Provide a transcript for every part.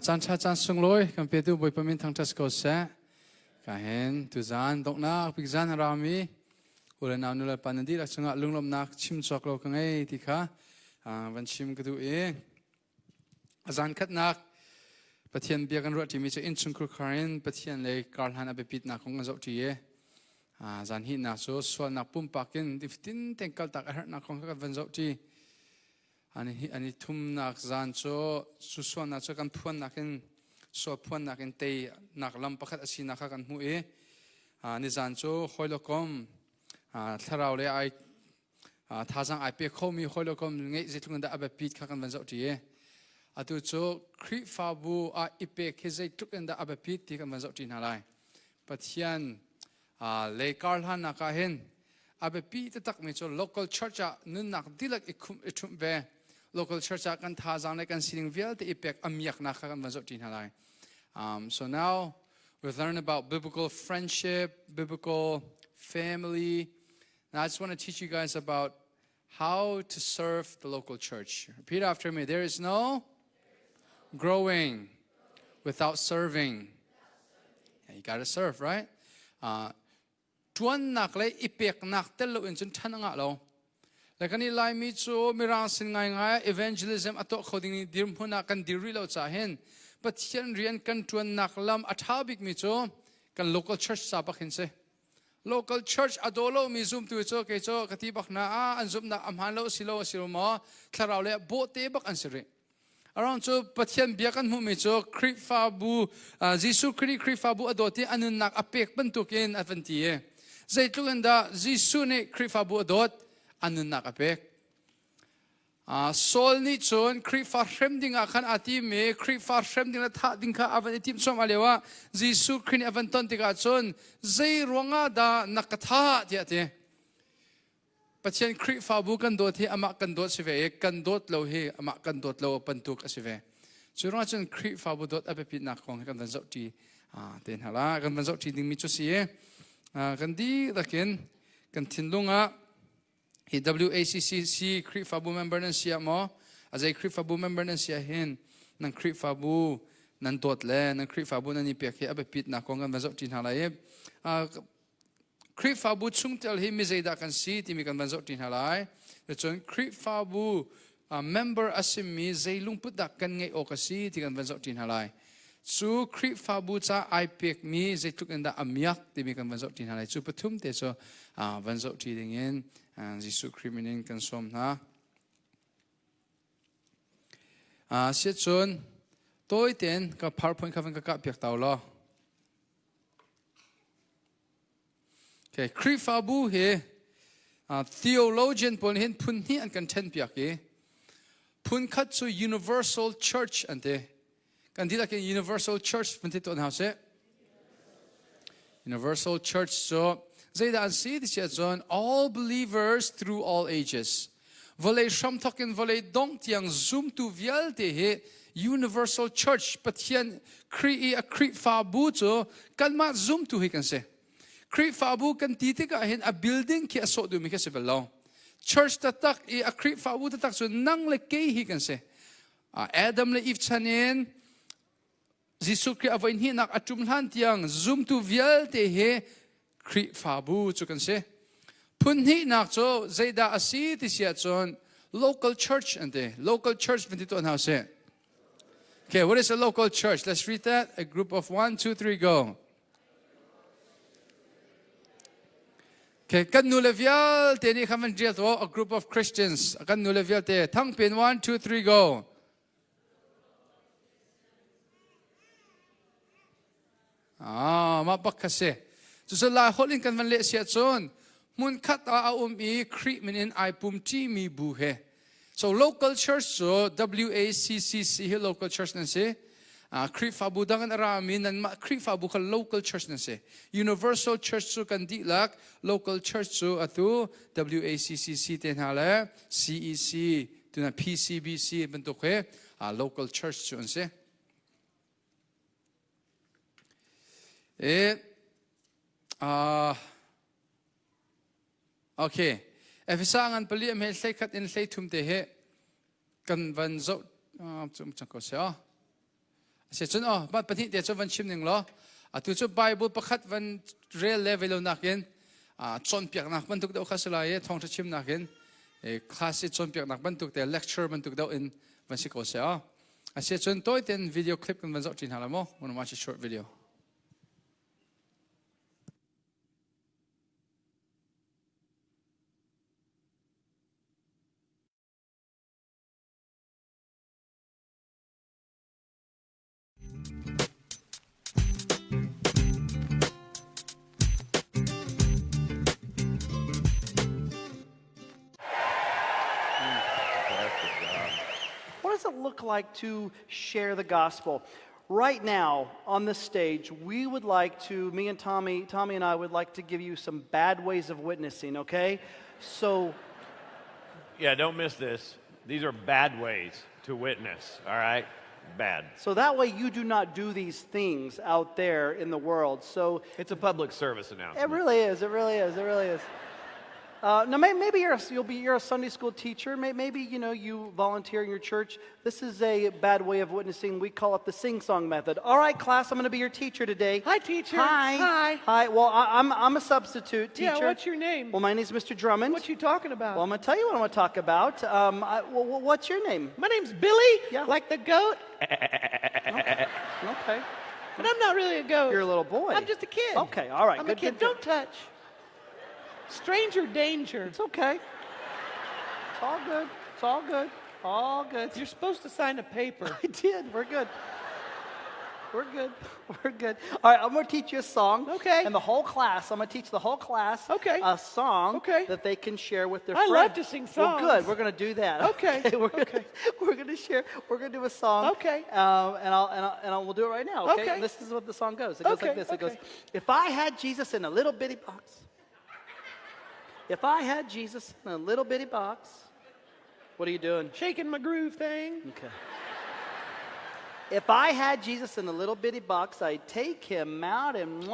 จันชาจันสงลอยกันเปิดดูบอยประมินทางทัศกเสกันเห็นตุจานตกนักพิจารณารามีอุลนานุลปันดีรักษาลุงลมนักชิมจอกโลกังไงที่ข้าวันชิมกระดูเองอาจารย์ขัดนักปะเทียนเบียกันรถที่มีจะอินชุงครุคารินปะเทียนเลยการหันอภิปิดนักของกันจบที่อาจารย์หินนักส่วนนักปุ่มปักกินที่ฟินเต็งกัลตักนักของกันวันจบที่อันนี้ทุ่มนักจานโจส่วนนักโจกันพวนนักกินส่วนพวนนักกินเตยนักลำปักอัศนักกันหูนี่จานโจคอยลกมถ้าเราเลยไอท่าจังไอเปียเขามีคอยลกมเงี้ยจะทุกคนได้อภิปิดกันวันจบที่ตัวโจคริฟาบูอิเปกเฮทุกคนได้อภิปิดที่กันวันจบที่นั่นเลยปะเทียนเลยการหันนักเห็นอภิปิดตักมีโจ local church นั่นนักดิลักอิคุมเบlocal church กันท่าจังในการสิ่งเวลที่อิเปกอามียกนักกันวันจบที่นั่นเลย so now we've learned about biblical friendship, biblical family. Now I just want to teach you guys about how to serve the local church. Repeat after me. There is no growing without serving. Yeah, you got to serve, right? ชวนนักเลยอิเปกนักเตลุอินจนทันงะเราแล้วก็นี่ไลมีจูมีรางสิ่งง่ายๆ evangelism อัตโตเขาดิ้งนี่ดิมพุนักกันดิริเราจะเห็นปะเทียนเรียนกันชวนนักลำอัฐาบิกมีจูกัน local church สาบักเห็นเส local church อโดโลมีซุ่มตัวจูเกจูกติบักนาอันซุ่มนักอัมฮันโลสิโลมอถ้าเราเลยโบเตบักอันสิริaround จูปะเทียนเบียกันหูมีจูคริฟาบูจิสุคริฟาบูอโดที่อันนึงนักอเปกเป็นตุกินอันวันที่ใจทุกันดาจิสุเนี่ยคริฟาบูอโดดอันนึงนักอเปกโซลนี่ชนคริฟาเรมดิ้งขันอาทิมีคริฟาเรมดิ้งละท่าดิ้งข้าอวันที่ชมอะไรวะจิสุครินอวันตันติกาชนใจรวงอาดานักท่าที่อาทิปัจจัยคริฟาบูกันโดดที่อามากันโดดสิเวกันโดดเราเฮอามากันโดดเราปันตุกสิเวจุดนั้นจนคริฟาบูโดดอภิปิดนักของกันวันเสาร์ที่เดินหาละกันวันเสาร์ที่ดิ้งมีจุดสี่กันดีละกันทิ้งลงWACCC คริฟาบูเมมเบอร์นั่นเสียมั้งอาจจะคริฟาบูเมมเบอร์นั่นเสียเห็นนั่งคริฟาบูนั่นโดดเล่นั่งคริฟาบูนั่นนี่เปียกอภิปิดนักของกันวันเสาร์ที่หาละคริฟาบูชุ่งเตลเฮมิเซดากันซีที่มีกันวันจบที่หาไลแต่จนคริฟาบูmember อาศิมีใจลุงพุทธกันไงโอกาสีที่กันวันจบที่หาไลสู่คริฟาบูจะไอเปียกมีใจทุกอันดาอามียักที่มีกันวันจบที่หาไลสู่ปฐุมเตโซวันจบที่ดิ่งเงินจิสุคริมินินกันสมนะเสียจนตัวเต็นกับ PowerPoint เขาเป็นกับเปียกเตาล้อOkay, คริฟาบูเฮtheologian ปนเห็นพุนนี่อันกันเทนเปียกพุนคัดสู่ universal church อันเดกันที่ละกัน universal church มันที่ตัวหาเส universal church so ใจด่านสีที่เชื่อจน all believers through all ages วลัยชมทักกันวลัยดงที่ยัง zoom to วิลเตเฮ universal church ปะเทียนคริฟาบูโจกันมา zoom to เฮกันเสคริฟาบูกันตีที่ก็เห็น a building ที่อโศดูมีแค่สิบล้อ church ตักคริฟาบูตักส่วนนั่งเล็กเกยฮิกันเสAdam และอีฟชันเองจิสุคริอวันนี้นักอัจฉริยะที่ยัง zoom to วิลเตเฮคริฟาบูจุกันเสพุ่นนี้นักโจใจด่าอาศัยที่เสียจน local church อันเด local church เป็นที่ตัวหาเส Okay, what is a local church? Let's read that. A group of 1, 2, 3, go. Okay, kan nulevial te ni khaman jiat wo a group of Christians. Kan nulevial te thang pin 1, 2, 3 go. Mapakase. So la holin kan van le sia chon. Mun khat a i kri min in ai pum ti mi bu he. So local church so WACCC he local church nan se. Krifabu dangan arami nan krifabu ka local church na se universal church so kan di lak local church so atu WACCC ten hala CEC tu na PCBC bentuk he local church so se okay efisangan pali me hlekhat in hlei thum te he kan van zo chum chang ko se เสียจนบัดปฏิเดียจวันชิมหนึ่งล้อตัวจุดไบเบิลประคัดวันเรียลเลเวลนักเงินจนเปียกนักบรรทุกเดาข้าสลายท่องจะชิมนักเงินคลาสจนเปียกนักบรรทุกแต่เลคเชอร์บรรทุกเดาอินวันสิโกเสียเสียจนตัวเต็นวิดีโอคลิปกันวันจบจีนหาละมั้งวันมาชิช็อตวิดีโอWhat does it look like to share the gospel? Right now, on the stage, we would like to, me and Tommy and I would like to give you some bad ways of witnessing, okay? So... Yeah, don't miss this. These are bad ways to witness, all right? Bad. So that way you do not do these things out there in the world. So... It's a public service announcement. It really is, it really is, it really is. Now, maybe you're a Sunday school teacher. Maybe, you volunteer in your church. This is a bad way of witnessing. We call it the sing-song method. All right, class, I'm going to be your teacher today. Hi, teacher. Hi. Hi. Hi. Well, I'm a substitute teacher. Yeah, what's your name? Well, my name's Mr. Drummond. What you talking about? Well, I'm going to tell you what I'm going to talk about. What's your name? My name's Billy, Yeah. like the goat, Okay. but I'm not really a goat. You're a little boy. I'm just a kid. Okay, all right. I'm Good, a kid. good, Don't touch. Stranger danger. It's okay. It's all good. It's all good. All good. You're supposed to sign a paper. I did. We're good. We're good. We're good. All right, I'm going to teach you a song. Okay. And the whole class, I'm going to teach the whole class Okay. a song Okay. that they can share with their I friends. love to sing Well, good. songs. We're going to do that. Okay. We're going to share. We're going to do a song. Okay. And we'll do it right now. Okay. Okay. And this is what the song goes. It goes like Okay, this. It goes, okay. if I had Jesus in a little bitty box. If I had Jesus in a little bitty box. What are you doing? Shaking my groove thing. Okay. If I had Jesus in a little bitty box, I'd take him out and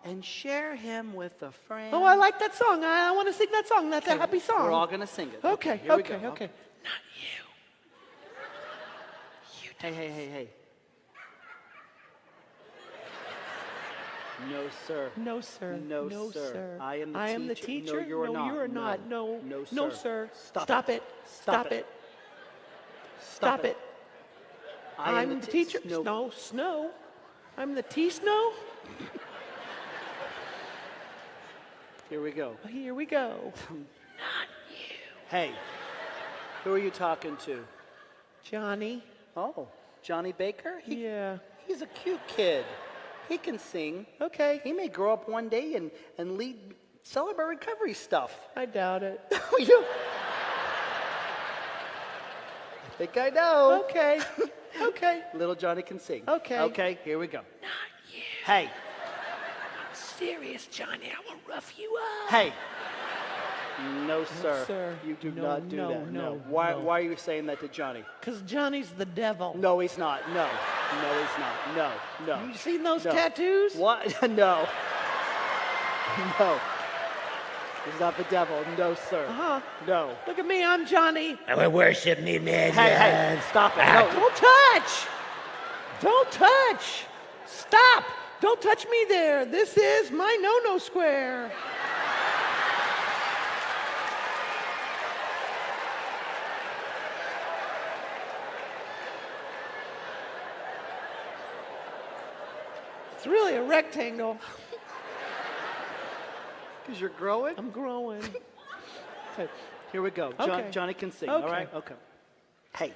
and share him with a friend. Oh, I like that song. I want to sing that song. That's a happy song. We're all going to sing it. Okay, here we okay, go. okay. Not you. Hey. No, sir. No, sir. No, sir. I am the teacher. teacher. No, you are not. You are not. No. No, sir. No, sir. Stop it. Stop it. Stop it. I am I'm the teacher. No. Snow. I'm the T-Snow. Here we go. Here we go. Hey, who are you talking to? Johnny. Oh, Johnny Baker? Yeah. He's a cute kid. He can sing. Okay. He may grow up one day and lead Celebrate Recovery stuff. I doubt it. I think I know. Okay. Okay. Little Johnny can sing. Okay. Okay, here we go. Not you. Hey, I'm serious, Johnny. I will rough you up. hey. No, sir. sir. You do No, not do no, that. no, Why no. are you saying that to Johnny? Because Johnny's the devil. No, he's not. No, he's not. No. You seen those No. tattoos? What? No. No. He's not the devil. No, sir. Uh-huh. No. Look at me. I'm Johnny. I will worship me, man. Hey, stop it. No. Don't touch. Don't touch. Stop. Don't touch me there. This is my no-no square. It's really a rectangle. Because you're growing? I'm growing. Okay, here we go. Okay. Johnny can sing, Okay. all right? Okay. Hey,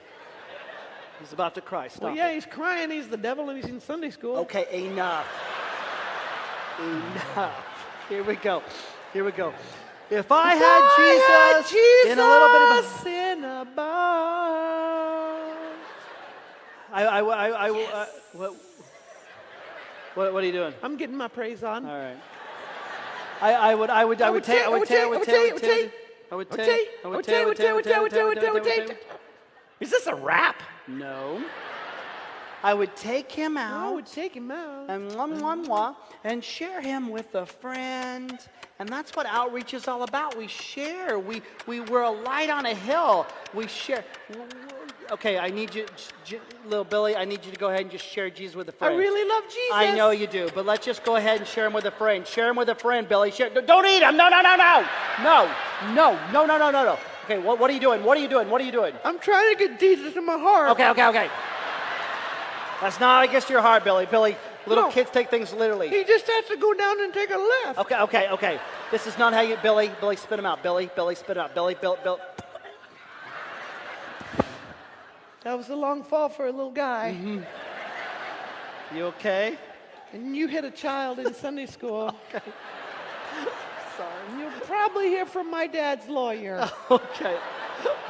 he's about to cry. Stop Well, yeah, it. he's crying. He's the devil and he's in Sunday school. Okay, enough. Enough. Here we go. Here we go. If I had Jesus in a little bit of Jesus in a box. What are you doing? I'm getting my praise on. All right. I would Is this a rap? No. I would take him out. I would take him out. And and share him with a friend. And that's what outreach is all about. We share. We're a light on a hill. We share. Okay, I need you, little Billy, I need you to go ahead and just share Jesus with a friend. I really love Jesus. I know you do, but let's just go ahead and share him with a friend. Share him with a friend, Billy. Don't eat him. No. Okay, what are you doing? What are you doing? I'm trying to get Jesus in my heart. Okay. That's not against your heart, Billy. Little kids take things literally. He just has to go down and take a left. Okay. This is not how you, Billy, spit him out. Billy, spit him out. Billy. That was a long fall for a little guy. Mm-hmm. You okay? And you hit a child in Sunday school. Okay. Sorry. You'll probably hear from my dad's lawyer. Okay.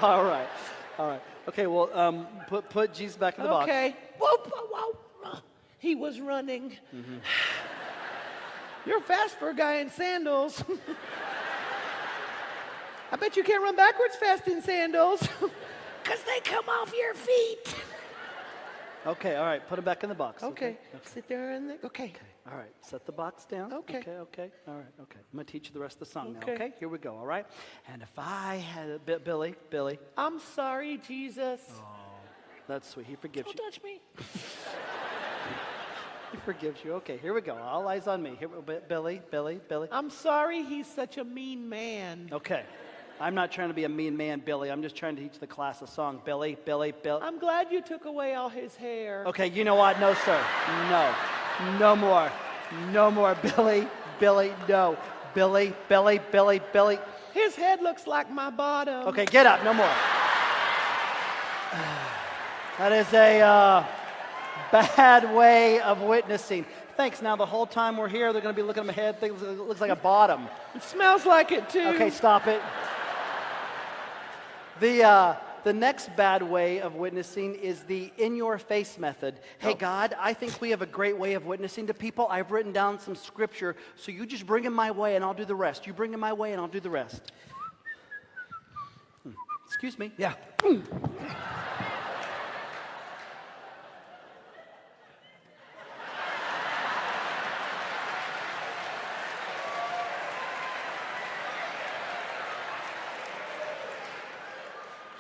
All right. Okay, well, put Jesus back in the box. Okay. Whoa. He was running. Mm-hmm. You're fast for a guy in sandals. I bet you can't run backwards fast in sandals. Because they come off your feet. Okay, all right. Put him back in the box. Okay. Sit there and okay. All right. Set the box down. Okay. Okay. All right. Okay. I'm going to teach you the rest of the song Okay. now. Okay. Here we go. All right. And if I had a bit, Billy. I'm sorry, Jesus. Oh, that's sweet. He forgives Don't you. touch me. He forgives you. Okay. Here we go. All eyes on me. Here, Billy. I'm sorry he's such a mean man. Okay. I'm not trying to be a mean man, Billy. I'm just trying to teach the class a song. Billy. I'm glad you took away all his hair. Okay, you know what? No, sir. No more. Billy, no. Billy. His head looks like my bottom. Okay, get up. No more. That is a bad way of witnessing. Thanks. Now, the whole time we're here, they're going to be looking at my head. It looks like a bottom. It smells like it, too. Okay, stop it. The next bad way of witnessing is the in-your-face method. Hey, God, I think we have a great way of witnessing to people. I've written down some scripture, so you just bring them my way and I'll do the rest. You bring them my way and I'll do the rest. Excuse me. Yeah.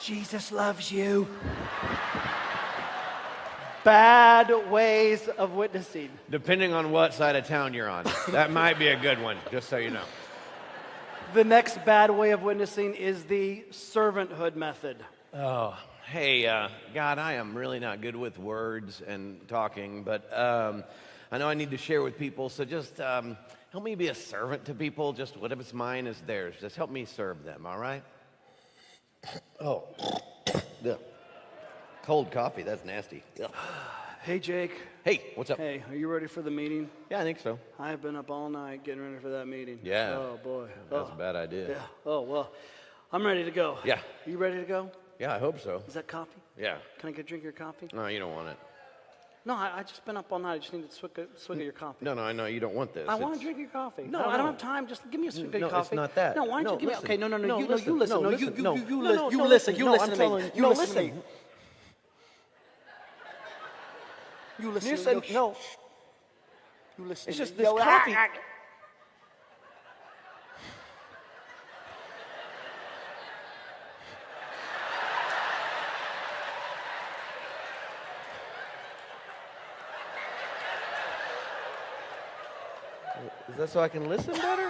Jesus loves you. Bad ways of witnessing. Depending on what side of town you're on. That might be a good one, just so you know. The next bad way of witnessing is the servanthood method. Oh, hey, God, I am really not good with words and talking, but I know I need to share with people, so just help me be a servant to people. Just whatever's mine is theirs. Just help me serve them, all right? Oh, yeah. Cold coffee, that's nasty. Ugh. Hey, Jake. Hey, what's up? Hey, are you ready for the meeting? Yeah, I think so. I've been up all night getting ready for that meeting. Yeah. Oh, boy. That's a bad idea. Yeah. Oh, well, I'm ready to go. Yeah. Are you ready to go? Yeah, I hope so. Is that coffee? Yeah. Can I get a drink of your coffee? No, you don't want it. No, I just been up all night. I just need to swig of your coffee. No, I know you don't want this. I want to drink your coffee. No, I don't no. have time. Just give me a swig of your No, coffee. it's not that. No, why don't No, you give listen. me? Okay, no. No, You listen. listen. No, No, listen. you No. listen. No, You no, listen. You no, listen I'm to me. telling- You no, listen to me. listen. You listen. You said no. You listen. It's to just me. this coffee. Is that so I can listen better?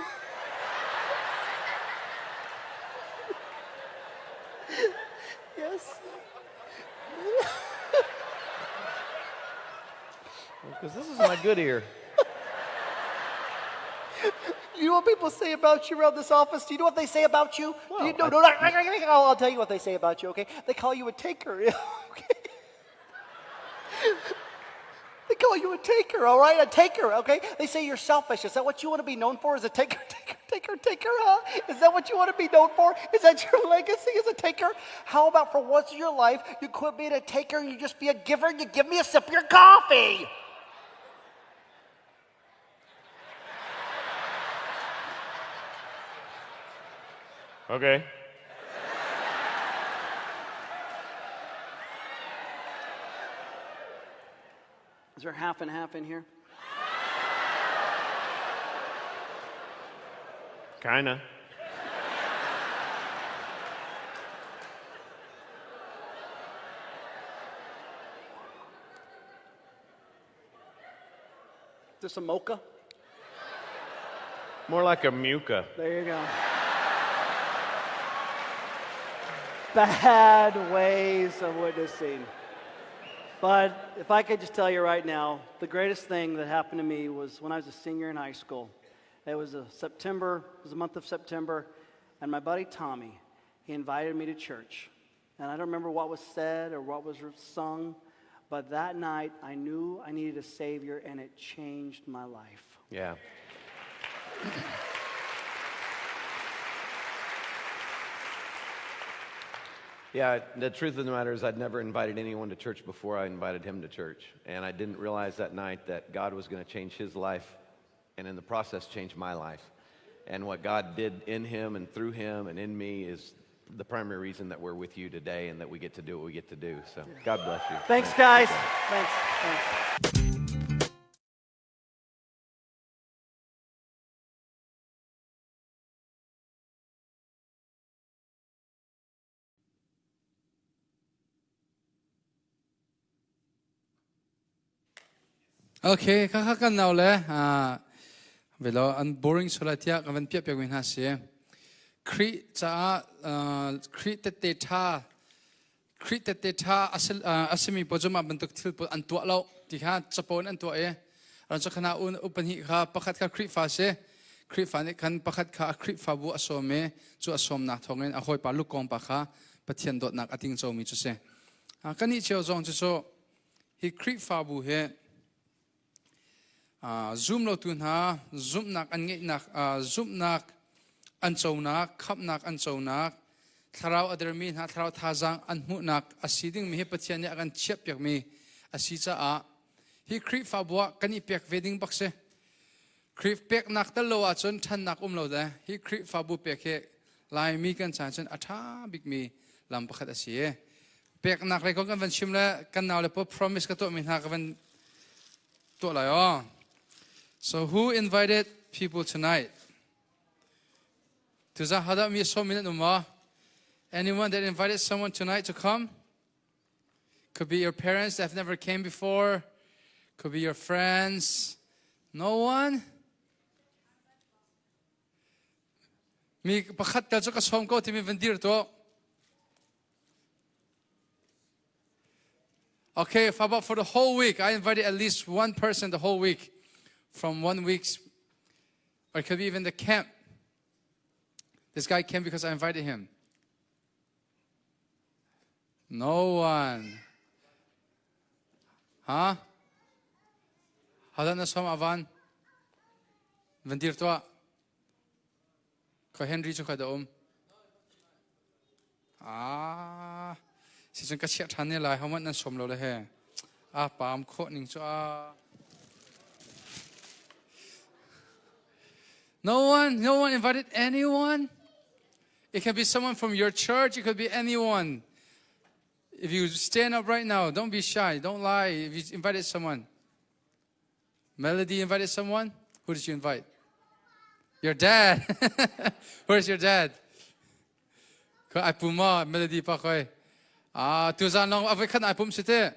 Yes. Because this is my good ear. You know what people say about you around this office? Do you know what they say about you? Well, Do you know, I'll tell you what they say about you, okay? They call you a taker, okay? They call you a taker, all right? A taker, okay? They say you're selfish. Is that what you want to be known for, as a taker, huh? Is that what you want to be known for? Is that your legacy as a taker? How about for once in your life, you quit being a taker and you just be a giver and you give me a sip of your coffee? Okay. Is there half and half in here? Kinda. Is this a mocha? More like a muca. There you go. Bad ways of witnessing. But if I could just tell you right now, the greatest thing that happened to me was when I was a senior in high school. It was the month of September, and my buddy Tommy, he invited me to church. And I don't remember what was said or what was sung, but that night I knew I needed a Savior, and it changed my life. Yeah. Yeah, the truth of the matter is I'd never invited anyone to church before I invited him to church. And I didn't realize that night that God was going to change his life and in the process change my life. And what God did in him and through him and in me is the primary reason that we're with you today and that we get to do what we get to do. So God bless you. Thanks, guys. Thanks. Okay, kakakan now le. Velo an boring solatia kavan pia pia win hasie. Kri cha kri te tha asimi pojoma bentuk thilpo an tua lo tikha chapon an tua e. Ran cha khana un upan hi kha pakhat kha kri fa se. Kri fa ne kan pakhat kha kri fa bu asome chu asom na thongen a hoi pa lukong pa kha pathian dot nak ating chomi chu se. Kani cheo jong chu so hi kri fa bu he zoom lo tun ha zoom nak an nge nak zoom nak an chau nak khap nak an chau nak tharau adermin ha tharau thazang an mu nak asiding mi he pathian ne akan chep yak mi asi cha a hi kri fa bua kani pek wedding bakse kri pek nak tal lo a chon than nak lo da hi kri fa bu pek he lai mi kan chan chen atha big mi lam pakhat asi e pek nak re ko kan van shim la kan naw le po promise ka to mi ha ka van to la yo. So who invited people tonight? Anyone that invited someone tonight to come? Could be your parents that have never came before. Could be your friends. No one? Mi pakhat ka ka som ko timi vendir to. Okay, if about for the whole week, I invited at least one person the whole week. From 1 week's, or it could be even the camp. This guy came because I invited him. No one. Huh? Hada na som avan. Vendir to. Ko Henry chu ka da si chun ka chia than ne lai haman na som lo le he. Pam kho ning chu No one invited anyone. It can be someone from your church. It could be anyone. If you stand up right now, don't be shy. Don't lie. If you invited someone. Melody invited someone. Who did you invite? Your dad. Where's your dad? I puma Melody pa koi. Tu Zaan long avai khan I pum site.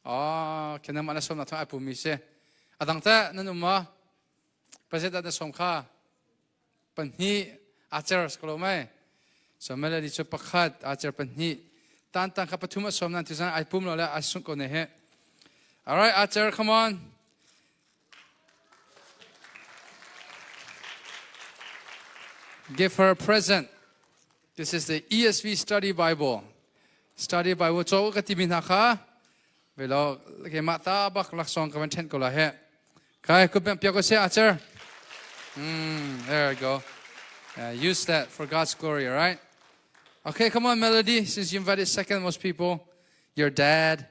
Kenam ana som na thong I pum mi se. Adang ta nanuma. Paseda na som kha. Panhi acher skolo mai. So Melody chu pakhat acher panhi. Tan ka pathuma som nan tisan I pum lo la asung ko ne he. All right, acher, come on. Give her a present. This is the ESV Study Bible. Study Bible cho ka timin ha kha. Velo ke mata bak lak song ka man ten ko la he. Kai ku pem pya ko se acher. There we go. Use that for God's glory, all right? Okay, come on, Melody. Since you invited second most people, your dad.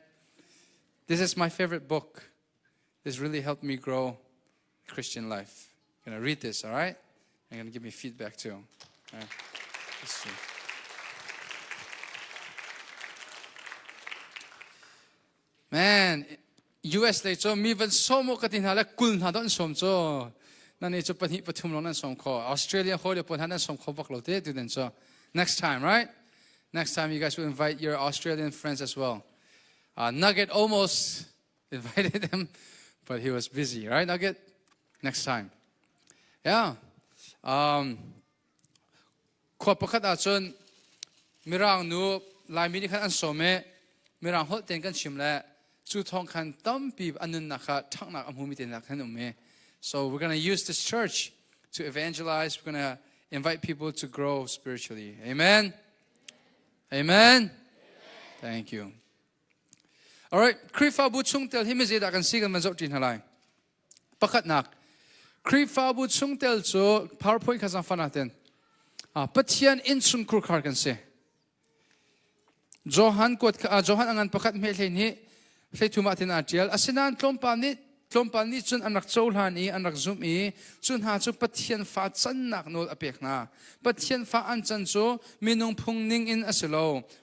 This is my favorite book. This really helped me grow Christian life. You're going to read this, all right? You're going to give me feedback too. All right? Let's see. Man, US เลยจ้มีวันสมุกันที่นั่นแล้วกุลนาดอนสมจ้นั่นเองจะปฏิปฐุมลงนั่นสมขอ Australia เขาเดี๋ยวปนนั่นสมขอบักโลเต้ดูนั่นจ้ next time right next time you guys will invite your Australian friends as well Nugget almost invited him but he was busy right Nugget next time yeah ขวบประคัดอาจนมีร่างนูลายมินิคันอันสมมีร่างหดเต็นกันชิมแล้วจูทองคันตั้มปีอันนั้นนะคะทั้งนักอมุมิเต็นนักขันอุเม so we're gonna use this church to evangelize we're gonna invite people to grow spiritually amen amen thank you alright คริฟ้าบุตรชงเตลที่ไม่เจดากันซีกันมันจบจีนอะไรประคัดนักคริฟ้าบุตรชงเตลโจ PowerPoint ข้าสังฟันอาเต็นปัจเจียนอินสุนครูคาร์กันเซ่โจฮันกดโจฮันอังกันประคัดเมลนี้เลยทุ่มอาทิตย์อาทิตย์อาศินันคลมปานิจนอันรักโจลานีอันรักซุมจนหาจุปัจเจียนฟ้าจันนักโนอเปียกนาปัจเจียนฟ้าอันจันโจมีนงพุงนิ่งอินอาศิโล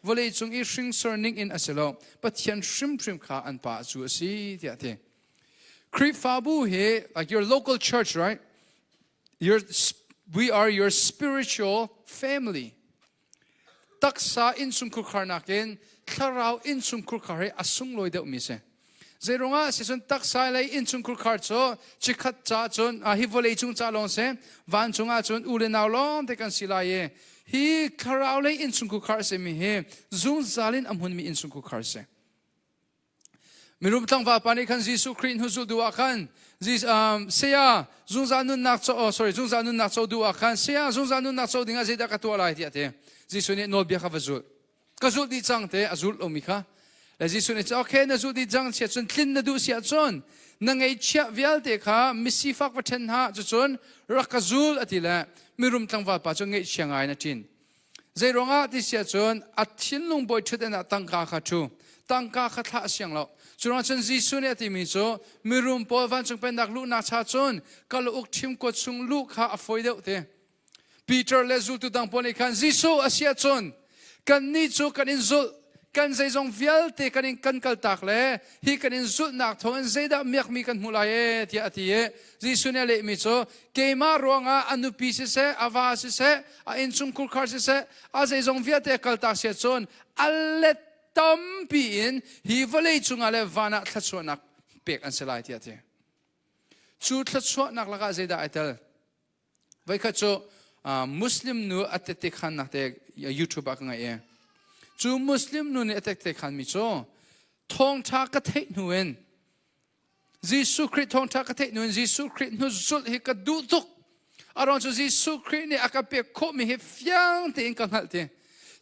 วเลยจงอีชิงสร์นิ่งอินอาศิโลปัจเจียนชิมขาอันป่าจูสีที่อาทิตย์คริฟาบูเฮ like your local church right we are your spiritual familyตักษาอินสุนคุคาร์นักเองข้าเราอินสุนคุคาร์ให้อสุงลอยเดามิเซเจรงอาสิจนตักษาเลยอินสุนคุคาร์โจจิขัดจ้าจนฮิวเลยจุงจ้าลงเซวันจุงอาจนอุเลนาวลงเด็กันสิลายฮีข้าเราเลยอินสุนคุคาร์เซมิเฮจุงซาลินอัมหุนมีอินสุนคุคาร์เซมีรูปตั้งว่าปานิคันยิสุครินฮุซุดูอาคันเสียจุงจานุนนักโจsorry จุงจานุนนักโจดูอาคันเสียจุงจานุนนักโจดิ่งอาเจดากตัวอะไรที่อาเทยิสุเนี่ยโนเบียข้าวจุลก็จุลดีจังเตะจุลอมิค่ะและยิสุเนี่ยโอเคนะจุลดีจังเสียจนคลินนะดูเสียจนนั่งไอเชี่ยวิลเตะค่ะมิสิฟักวัฒนหะจนรักจุลอติละมีรูปตั้งว่าปาจงไอเชียงไงนะจินเจรงอาที่เสียจนอัดทิ้งลงบอยชุดนั้นตั้งกาขัดชูตั้งกาขัดท่าเสียงเราจุดนั้นจนยิสุเนี่ยที่มีโจมีรูปพอวันจงเป็นนักลูกนักชาจนก็ลูกทิมกดซุงลูกข้าอฟอยเดาเตะปีเตอร์เลซูตุดังปนิคันยิสุอาเซียจนกันนี่จูกันอินซุกันใจจงวิลเตกันอินกันกัลตักเล่ฮีกันอินซุนักทงใจดามีมีกันมุลายที่อาทิเยยิสุเนี่ยเลมิโจเกมาร้องอานุปิสิเซอาวาสิเซอาอินซุมคุลคาร์สิเซอาใจจงวิลเตกัลตักเสียจนอัลเลตัมปีนฮีวเลยจุงอะไรวานักทัศวนักเปียกอันเสลายที่อาทิจูทัศวนักละก็ใจดาไอเตลไว้ข้าโจมุสลิมนูอัตเตขันนักเตะยูทูบอักไงจูมุสลิมนูเนี่ยอัตเตขันมิโซทองทักเทนูเองยิสุคริสทองทักเทนูเองยิสุคริสนุสุลฮิกดูตุกอารมณ์จูยิสุคริสเนี่ยอักเปียกโคมิฮิฟยังเตอินกังหัลเต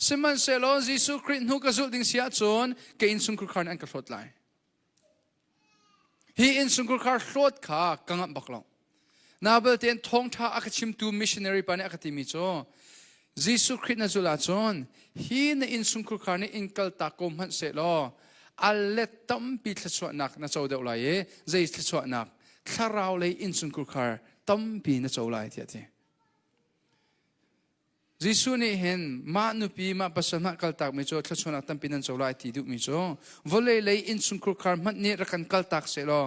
สมันเซลยิสุคริสนุกสุลดิ้งเสียจนเกอินสุนคุคาร์นันกัลโลดไลฮีอินสุนคุคาร์โลดขากังหับบักลองนาเบลเตียนทงท่าอักชิมตูมิชชันนารีปานอักติมิโจยิสุคริสต์น่าจุลาจนฮีนอินสุนคุคาร์นี่อินกัลตากรมหันเสลออัลเลตัมปิทสวนักน่าจะเอาเดาไลเยใจทสวนักข้าเราเลยอินสุนคุคาร์ตัมปีน่าจะเอาไลที่อาทิยิสุนี่เห็นมานุปีมาปัสสาวะกัลตากมิโจทสวนักตัมปีน่าจะเอาไลที่ดูมิโจวอลเลยอินสุนคุคาร์มันเนี่ยรักันกัลตากเสลอ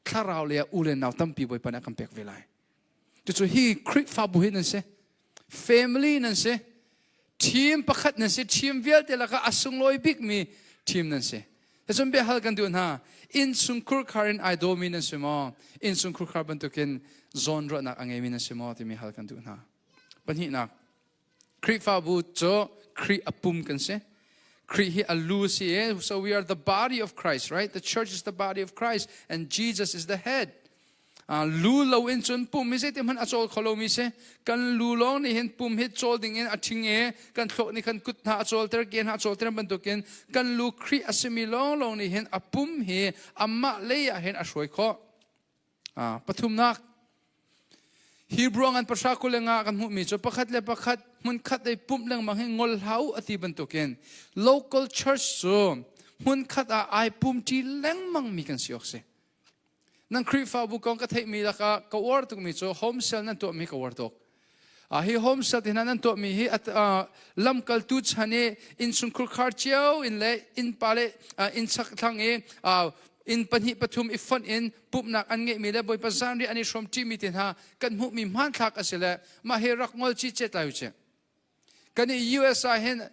ข้าเราเลยอูเลนเอาตัมปีบอยปานอักกัมเปกเวลัยจู่ๆฮีคริสฟาบุหินั่นเส family นั่นเสทีมประคัดนั่นเสทีมเวียลเตละก็อสุงลอยบิกมีทีมนั่นเสแต่จนเบียฮัลกันดูนะอินสุงคุรคารินไอโดมีนั่นเสมออินสุงคุรคาร์บันตุกินโซนรถนักอังเอมีนั่นเสมอที่มีฮัลกันดูนะปัญหานักคริสฟาบุโจคริสอปุ่มกันเสคริสฮีอัลลูซี so we are the body of Christ right the church is the body of Christ and Jesus is the headลูลาวอินจนปุ่มมิเซติมันอโจลคอลมิเซกันลูลองนี่เห็นปุ่มเฮดโจลดิ่งเงินอธิงกันโลนี่กันกุดหาอโจลเตอร์เกนหาอโจลเตอร์บรรทุกินกันลูครีอัสมิลองลองนี่เห็นอปุ่มเฮอัมมาเลยเห็นอช่วยข้อปฐุมนักฮีบรองกันประชาคุเลงากันมุมิจประคัดเลประคัดมันคัดได้ปุ่มเรื่องมาให้งอลเฮาอธิบรรทุกิน local church soมันคัดไอปุ่มที่เล่งมังมีกันเสียกเสนั่งคริฟ้าบุกองก็เทมีละก็วอร์ตุกมิโซโฮมเซลนั่นตัวมีก็วอร์ตุกฮีโฮมเซลที่นั่นตัวมีฮีลำกัลตุชฮันเออินสุนคุคาร์เชียวอินเล่อินปาเลอินสักทั้งเอ in panhi pathum ifon in pupnak an nge mi le boy pazan ri ani shom ti mi tin ha kan mu mi man thak asile ma he rak ngol chi che tlau che kan USA hen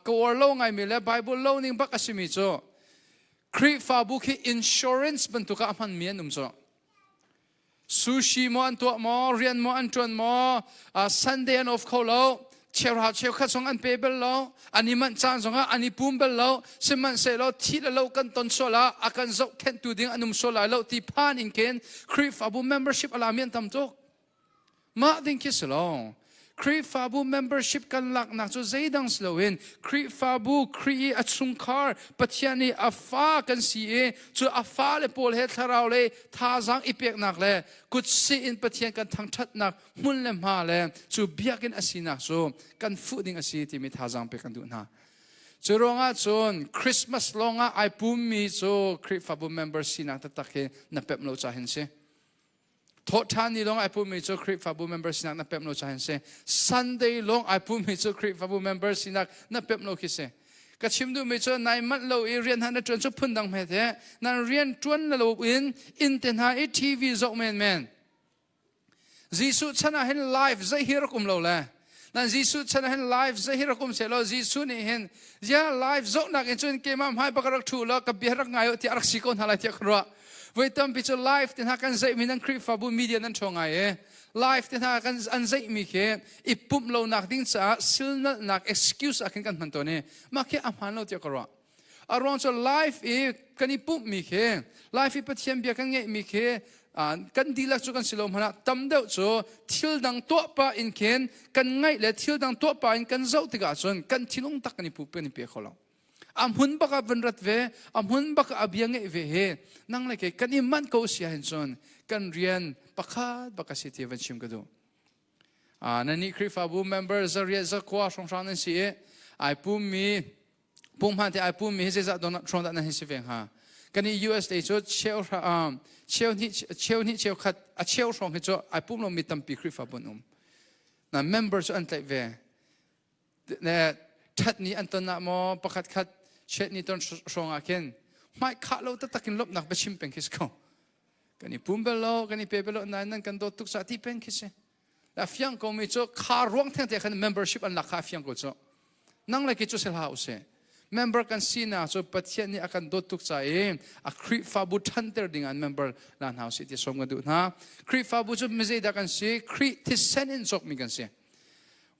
ko lo ngai mi le Bible lo ning bak asimi cho kri fa bu ki insurance ban tu ka man mian cho sushi mo an to mo rian mo an ton mo Sunday and of koloเชื่อเชื่อข้าสงอันเปเบลโลอันนี้มันจานสงอันนี้ปุ่มเบลโลซึ่งมันเสร็จแล้วที่เรากันต้นโซล่าอาการจะแค่ตัวดิ้งอันนุ่มโซล่าแล้วที่ผ่านอินเกนครีฟอาบู membership อะไรมีอันทำทุกมาดิ้งคิดสโลครีฟาบู membership กันหลักนักจะใจดังสโลวินครีฟาบูครีอัดสุงคาร์ปัจจัยนี้อาฟ้ากันสีเอจะอาฟ้าเลยโพลเฮทเราเลยท่าจังอีเปียกนักเลยกุศลอินปัจจัยกันทั้งชัดนักมุนเลมาเลยจะเบียกินอาศีนักsoกันฟูดิ้งอาศีที่มีท่าจังเปียกันดูนะจะร้องอ่ะจนคริสต์มาสร้องอ่ะไอปุ่มมีจะครีฟาบู member สีนักตักเห็นนับเป็บเราจะเห็นสิทศท่านนี่ลงไอพูดมีเจ้าคริสต์ฟาบู member สินักนับเป็บโนชาเห็นเส Sunday ลงไอพูดมีเจ้าคริสต์ฟาบู member สินักนับเป็บโนคิดเสก็ชิมดูมีเจ้านายมัดเราเรียนหันจนชุบพุ่นดังเมตะนั่นเรียนจวนเราอินเทอร์เน็ตทีวีจอกแมนจีสุชนะเห็นไลฟ์จะฮิรกุมเราเลยนั่นจีสุชนะเห็นไลฟ์จะฮิรกุมเสร็จแล้วจีสุนี่เห็นยาไลฟ์จอกนักจนเกมให้ประกาศถูกแล้วกับเบียร์รักไงที่อารักสิกอนอะไรที่กรัวเวทีพิจารณาไลฟ์ที่หากันใจมีนั่งคลิปฟาบูมีเดียนั่นชงไงไลฟ์ที่หากันอันใจมีแค่อีปุ่มเราหนักดิ้งจ้าสิลนัก excuse อากันมันตัวนี้มาแค่อาหารเราที่กรัวอารมณ์จะไลฟ์อีกันอีปุ่มมีแค่ไลฟ์อีปัจจัยเบียกันเงี้ยมีแค่กันดีลักจุกันสิลมหนะตั้มเดียวจ้ทิลดังตัวป้าอินเคนกันไงเลยทิลดังตัวป้าอินกันเจ้าติกาจนกันทิลงตักกันอีปุ่มเป็นอีเปียเขาเราอำหุ่นบักอันรัดเวอำหุ่นบักอับยังเอเวเฮนั่งเลยกันอิมันเขาเสียเห็นจนกันเรียนบักบักสิทธิวันชิมกันดูนั่นนี่คริฟาบู member จะเรียนจะคว้าสงสารนั่นสิไอปุ่มมีปุ่มหันที่ไอปุ่มมีให้จะโดนชนนั่นให้สิเวงฮะกันนี่ USA จุดเชี่ยวนี่เชี่ยวขัดเชี่ยวสองให้จุดไอปุ่มเรามีตั้มปีคริฟาบูนุ่มนั่น member จุดอันเตเวเนี่ยทัดนี้อันตนามอประคัดขัดเช็ดนี่ต้นชงอาเคนไม่ขาเราตัดกินลบหนักไปชิมเป็นคิสเขากันนี่ปุ่มเบลโลกันนี่เปเบลโลนั่นกันโดตุกสาที่เป็นคิสแล้วฟิยังก็มีโจขาร่วงแทงแต่กัน membership อันหลักขาฟิยังก็โจนั่งเลยกิจเสลาอุเส member กันซีน่าโจปัจจัยนี้อากันโดตุกสาอาคริฟาบุทันเตอร์ดิ้งอัน member ล้านเฮาสิที่สมกันดูนะคริฟาบุจุไม่ใช่ดักกันสิคริที่เซนอินจกมีกันสิ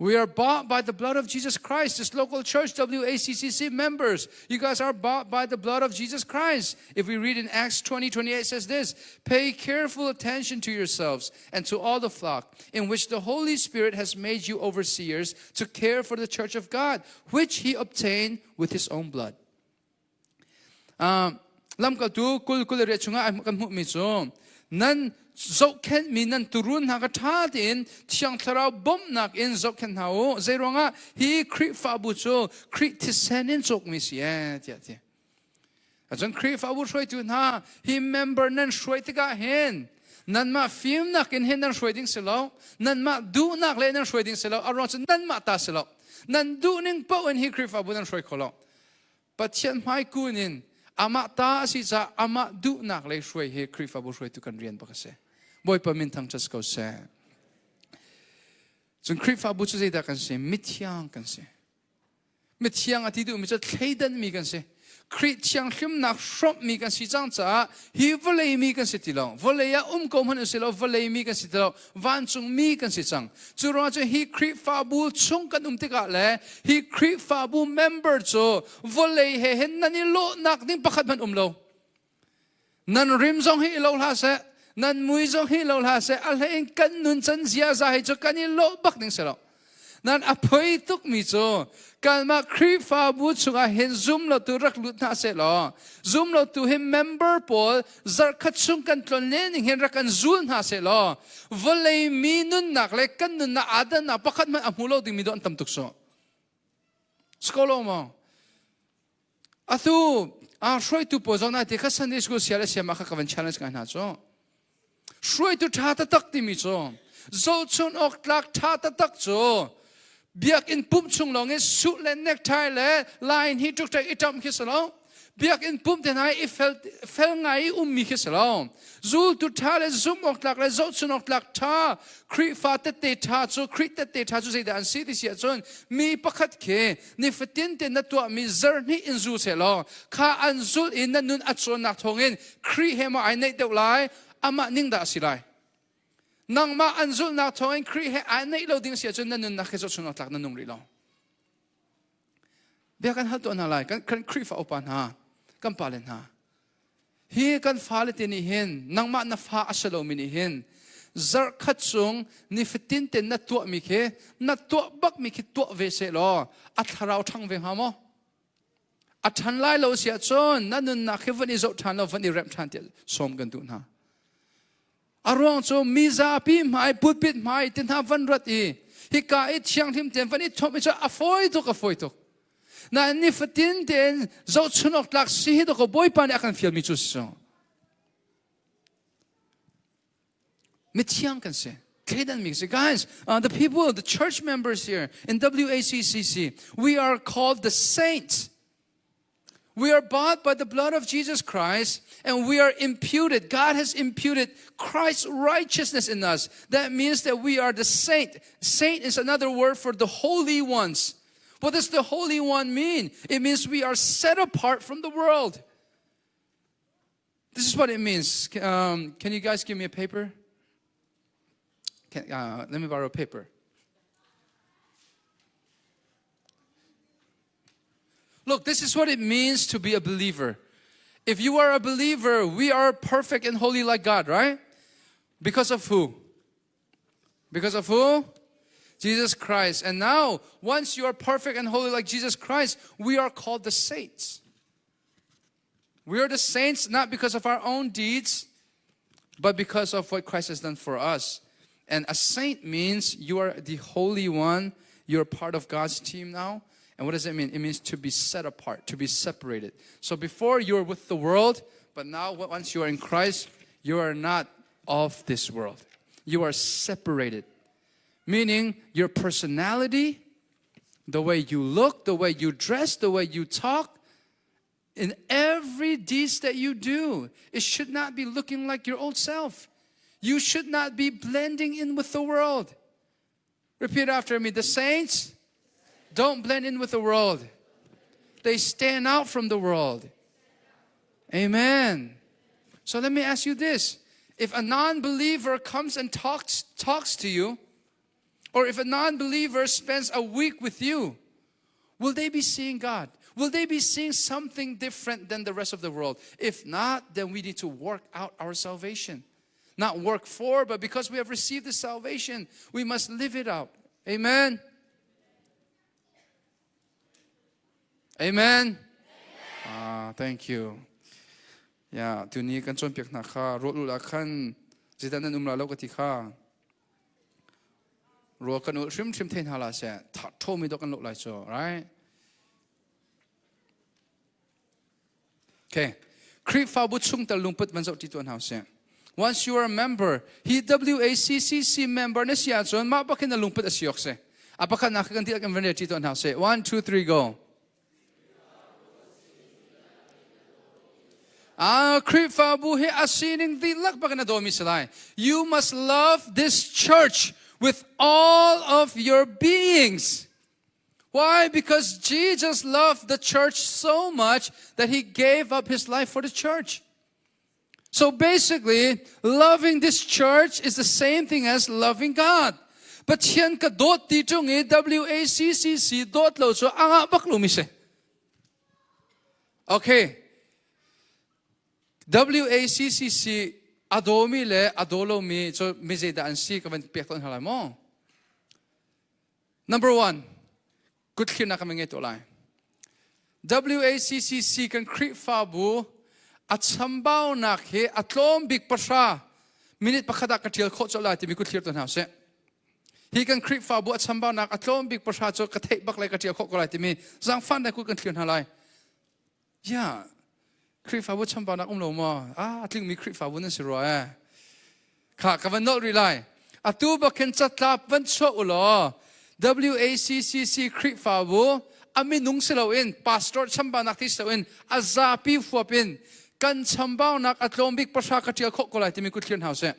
We are bought by the blood of Jesus Christ. This local church, WACCC members, you guys are bought by the blood of Jesus Christ. If we read in Acts 20:28, it says this: pay careful attention to yourselves and to all the flock, in which the Holy Spirit has made you overseers to care for the church of God, which He obtained with His own blood. Lam ka tu kul re chunga ai kan mu mi chu nan zok ken mi nan turun ha ka tha tin thiang tharau bom nak in zok ken hau zeronga hi kri fa bu chu kri tisenin zok mi sia tia tia ajan kri fa bu shoi tu na hi member nan shoi ti ga hen nan ma film nak in hen nan shoi ding selo nan ma du nak le nan shoi ding selo aron nan ma ta selo nan du ning po in hi kri fa bu nan shoi kholo pathian mai kunin ama ta si cha ama du nak le shoi he kri fa bu shoi tu kan rian ba ka se boy pa min thang chas ko se chun kri fa bu chu zai da kan se mithyang ati du mi cha thleidan mi kan se kri chiang hlim nak shop mi kan si chang cha hi volei mi kan se ti lo voleya kom han se lo volei mi kan si ti lo van chung mi kan si chang chu ro cha hi kri fa bu chung kan te ka le hi kri fa bu member cho volei he hen nani lo nak ding pakhat man lo nan rim jong hi lo la se nan mui jong hi lo la se al hen kan nun chan zia za hi cho kan lo bak ding se lo nan apoi tuk mi cho kan ma kri fa bu chunga hen zoom lo tu rak lut na se lo zoom lo tu him member pol zar khat chung kan tlon lening hen rak kan zul na se lo volei mi nun nak le kan nun na adan na pakhat man amulo ding mi do tam tuk so skolo mo atu shroi tu po zona te kha Sunday school sia la sia ma kha kavan challenge ka na cho shroi tu tha ta tak ti mi cho zo chun ok tlak tha ta tak cho biak in pum chung long e su le necktie le line hi tuk tai itam khis lo biak in pum te nai I fel ngai mi ke salom zul tu tha le zum ok lak le zo chunok lak tha kri fa te tha chu kri te tha chu sei dan si ti sia chon mi pakhat ke ni fatin te na to mi zer ni in zu se lo kha an zul in na nun achon nak thongin kri hema ai nei deu lai ama ning da si lai nang ma an zul nak thongin kri he ai nei lo ding sia chon na nun na ke zo chunok lak na nung ri lo biak kan hal to na lai kan kri fa opan ha kan palen ha hi kan falet ni hin nang ma na fa asalo mi ni hin zar khat chung ni fitin ten na to mi khe na to bak mi ki to ve se lo a tharau thang ve ha mo a than lai lo sia chon na nun na khe vani zo than lo vani rem than te som kan tu na arong cho mi za pi mai put pit mai tin ha van rat I hi ka I chiang thim ten vani thom cha a foi to na ni fatin ten zo chunok lak si do ko boy pan akan feel mi chu so mi chiang kan se kedan mi se guys the people the church members here in WACCC we are called the saints. We are bought by the blood of Jesus Christ and we are imputed. God has imputed Christ's righteousness in us. That means that we are the saint. Saint is another word for the holy ones. What does the Holy One mean? It means we are set apart from the world. This is what it means. Can you guys give me a paper? Let me borrow a paper. Look, this is what it means to be a believer. If you are a believer, we are perfect and holy like God, right? Because of who? Because of who? Jesus Christ. And now, once you are perfect and holy like Jesus Christ, we are called the saints. We are the saints not because of our own deeds, but because of what Christ has done for us. And a saint means you are the Holy One. You're part of God's team now. And what does it mean? It means to be set apart, to be separated. So before you were with the world, but now once you are in Christ, you are not of this world. You are separated. Meaning your personality, the way you look, the way you dress, the way you talk, in every deeds that you do, it should not be looking like your old self. You should not be blending in with the world. Repeat after me. The saints don't blend in with the world. They stand out from the world. Amen. So let me ask you this. If a non-believer comes and talks to you, or if a non-believer spends a week with you, will they be seeing God? Will they be seeing something different than the rest of the world? If not, then we need to work out our salvation. Not work for, but because we have received the salvation, we must live it out. Amen. Amen. Thank you. Yeah, tuni kan chon pek na kha ro lu la khan jidan nan umla lo ka ti kha ro kan u shrim thein hala se tha tho mi do kan lo lai cho, right? Okay. Kri fa bu chung ta lungput man zo ti tuan house. Once you are a member, he WACCC member na siya chon ma ba kin na lungput asiok se. Apaka na kan ti kan vene ti tuan house. 1 2 3 go. You must love this church with all of your beings. Why? Because Jesus loved the church so much that He gave up His life for the church. So basically, loving this church is the same thing as loving God. But tiyan ka dot dito ng WACCC dot lo so anga baklumise. Okay. WACCC adomi le adolo mi so mize da ansi kaman pekton hala mo. Number 1, good kina kami ngito lai. WACCC kan creep fabu at sambaw nakhe atlom big pasha minute pakada katil kho chola ti mi good clear ton house. He can creep fabu at sambaw nak atlom big pasha cho kathei bak lai katil kho kolai ti mi zang fan da ku kan clear halai. Yeah. Creep fabu chamba nak lo mo atling mi creep fabu nan siro kha kavan not rely atu ba ken chatlap van cho ulo WACCC creep fabu อามินุงสิเราอินพาสตอร์ชัมบานักที่สิเราอินอาซาปีฟัวปินกันชัมบาวนักอัตโลมิกประชากรที่เขาโคลายที่มีกุศลเฮาเซ่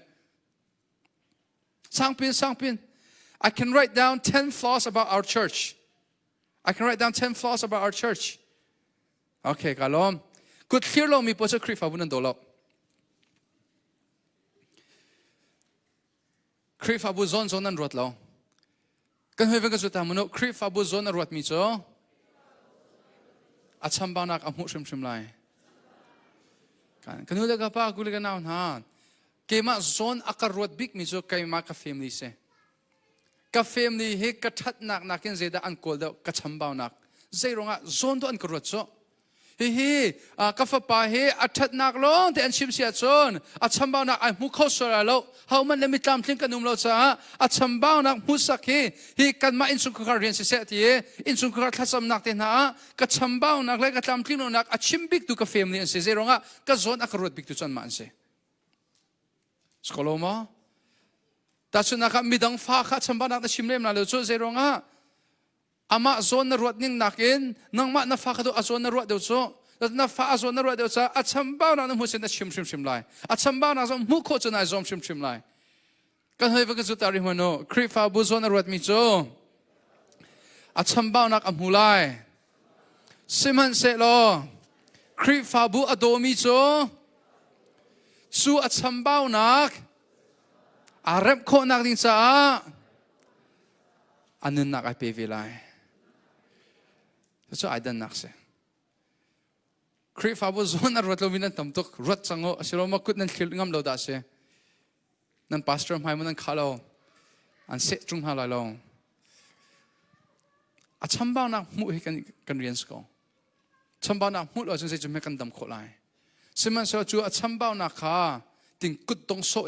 sang pin I can write down 10 flaws about our church I can write down 10 flaws about our church okay กะลอมกุศลเรามีโปรเจกต์คริฟาบุนันโดลคริฟาบุซอนนั้นรวดเรากันเฮเวกันสุดท้ายมนุษย์คริฟาบุซอนรวดมีจ้ออาชัมบานักอามุชิมไลกันนู้นเลยกับป้ากูเลยกันเอาหน้าเกมาซอนอาการรวดบิ๊กมีจ้อใครมากับเฟมิลี่เซ่กับเฟมิลี่เฮกระทัดนักกันเจด้าอันโกลเดกับชัมบานักเจรงอ่ะซอนตัวอันกรวดจ้อเฮ้กับฟ้าป่าเฮอัดทัดนักล้งแต่อันชิมเสียจนอัดชัมบาวนักไอ้มุขเข้าสระเราเขามันเลยมีตามทิ้งกันนุ่มเราจ้าอัดชัมบาวนักมุสักเฮกันมาอินสุขการเรียนเสียทีอินสุขการทัศน์นักเต็นหากับชัมบาวนักเลยกับตามทิ้งนักอัดชิมบิ๊กดูกับเฟมนี่อันเสียเจรงอ่ะกับโซนอักรวดบิ๊กดูจนมันเสียสกอลมาแต่ส่วนนักมีดังฟ้าขัดชัมบาวนักแต่ชิมเล่มนั่นเลยจนเจรงอ่ะอามาโซนนรวดนิ่งนักอินนังมาหน้าฟ้าขัดตัวโซนนรวดเดียวโซ่นับฟ้าโซนนรวดเดียวจ้าอัดชัมบ้านักนั้นหัวเส้นชิมไล่อัดชัมบ้านักนั้นมุขโคจนายชิมไล่กันเฮ้ยว่ากันสุดท้ายมันโนคริฟาบุโซนนรวดมิโจอัดชัมบ้านักอัมหูไล่ซิมันเซโลคริฟาบุอโดมิโจสู้อัดชัมบ้านักอาเร็บโคนักดิ้งจ้าอันนั้นนักไอเปวิไลจะไอดันนักเสคริฟาบุโซนรวดเราวินันตั้มตุกรวดสังโอสิเรามาคุดนั่นคิดงามเราได้เสนั่นพาสเตอร์ให้มันนั่นข้าเราอันเสจุงหาเราอาชัมบ้านักมุให้กันเรียนสกอชัมบ้านักมุเราจึงจะไม่กันดำโคลายสิมันสอนจูอาชัมบ้านักข้าติงกุดตรงโซ่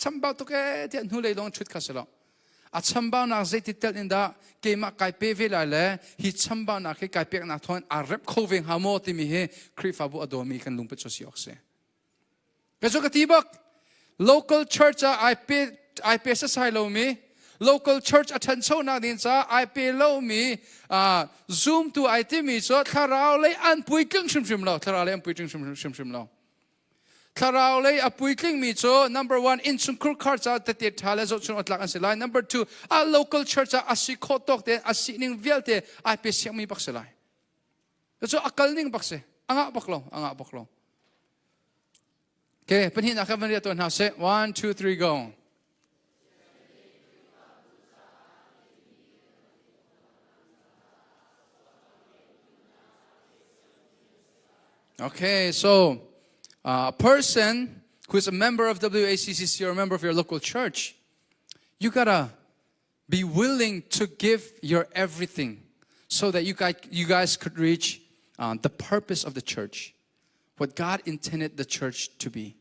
ชัมบ้าตุกที่อันหูเลยลองชุดข้าสิเราอาชัมบ้านักเจติเตลินดาเกมาไกเปเวลาเล่ฮิชัมบ้านักให้ไกเปียกนักทอนอารับโคเวงฮาโมติมีเฮคริฟาบุอโดมีกันลุงเปิดโซซิออกเซ่ก็จะกติบัก local church ไอเปสไซโลมี local church อันโซนาดินซ่าไอเปโลมีzoom ตัวไอที่มีโซทาราเลยอันปุยจึงชิมเราทาราเลยอันปุยจึงชิมเราถ้าเราเลยอปุยคลิงมีโจ number one อินสุนครุคาร์จ้าแต่เดียดทาเลโจชนอัตลักษณ์สิไล number two อา local church จ้าอาศิโคตกเดอาศินิงเวลเดอาเปเสียงมีบักสิไลแล้วโจอักลนิงบักสิอ่างบักลงโอเคเป็นที่นักวันเรียนตัวหน้าเซ่ one two three go okay so a person who is a member of WACCC or a member of your local church, you gotta be willing to give your everything so that you guys could reach the purpose of the church, what God intended the church to be.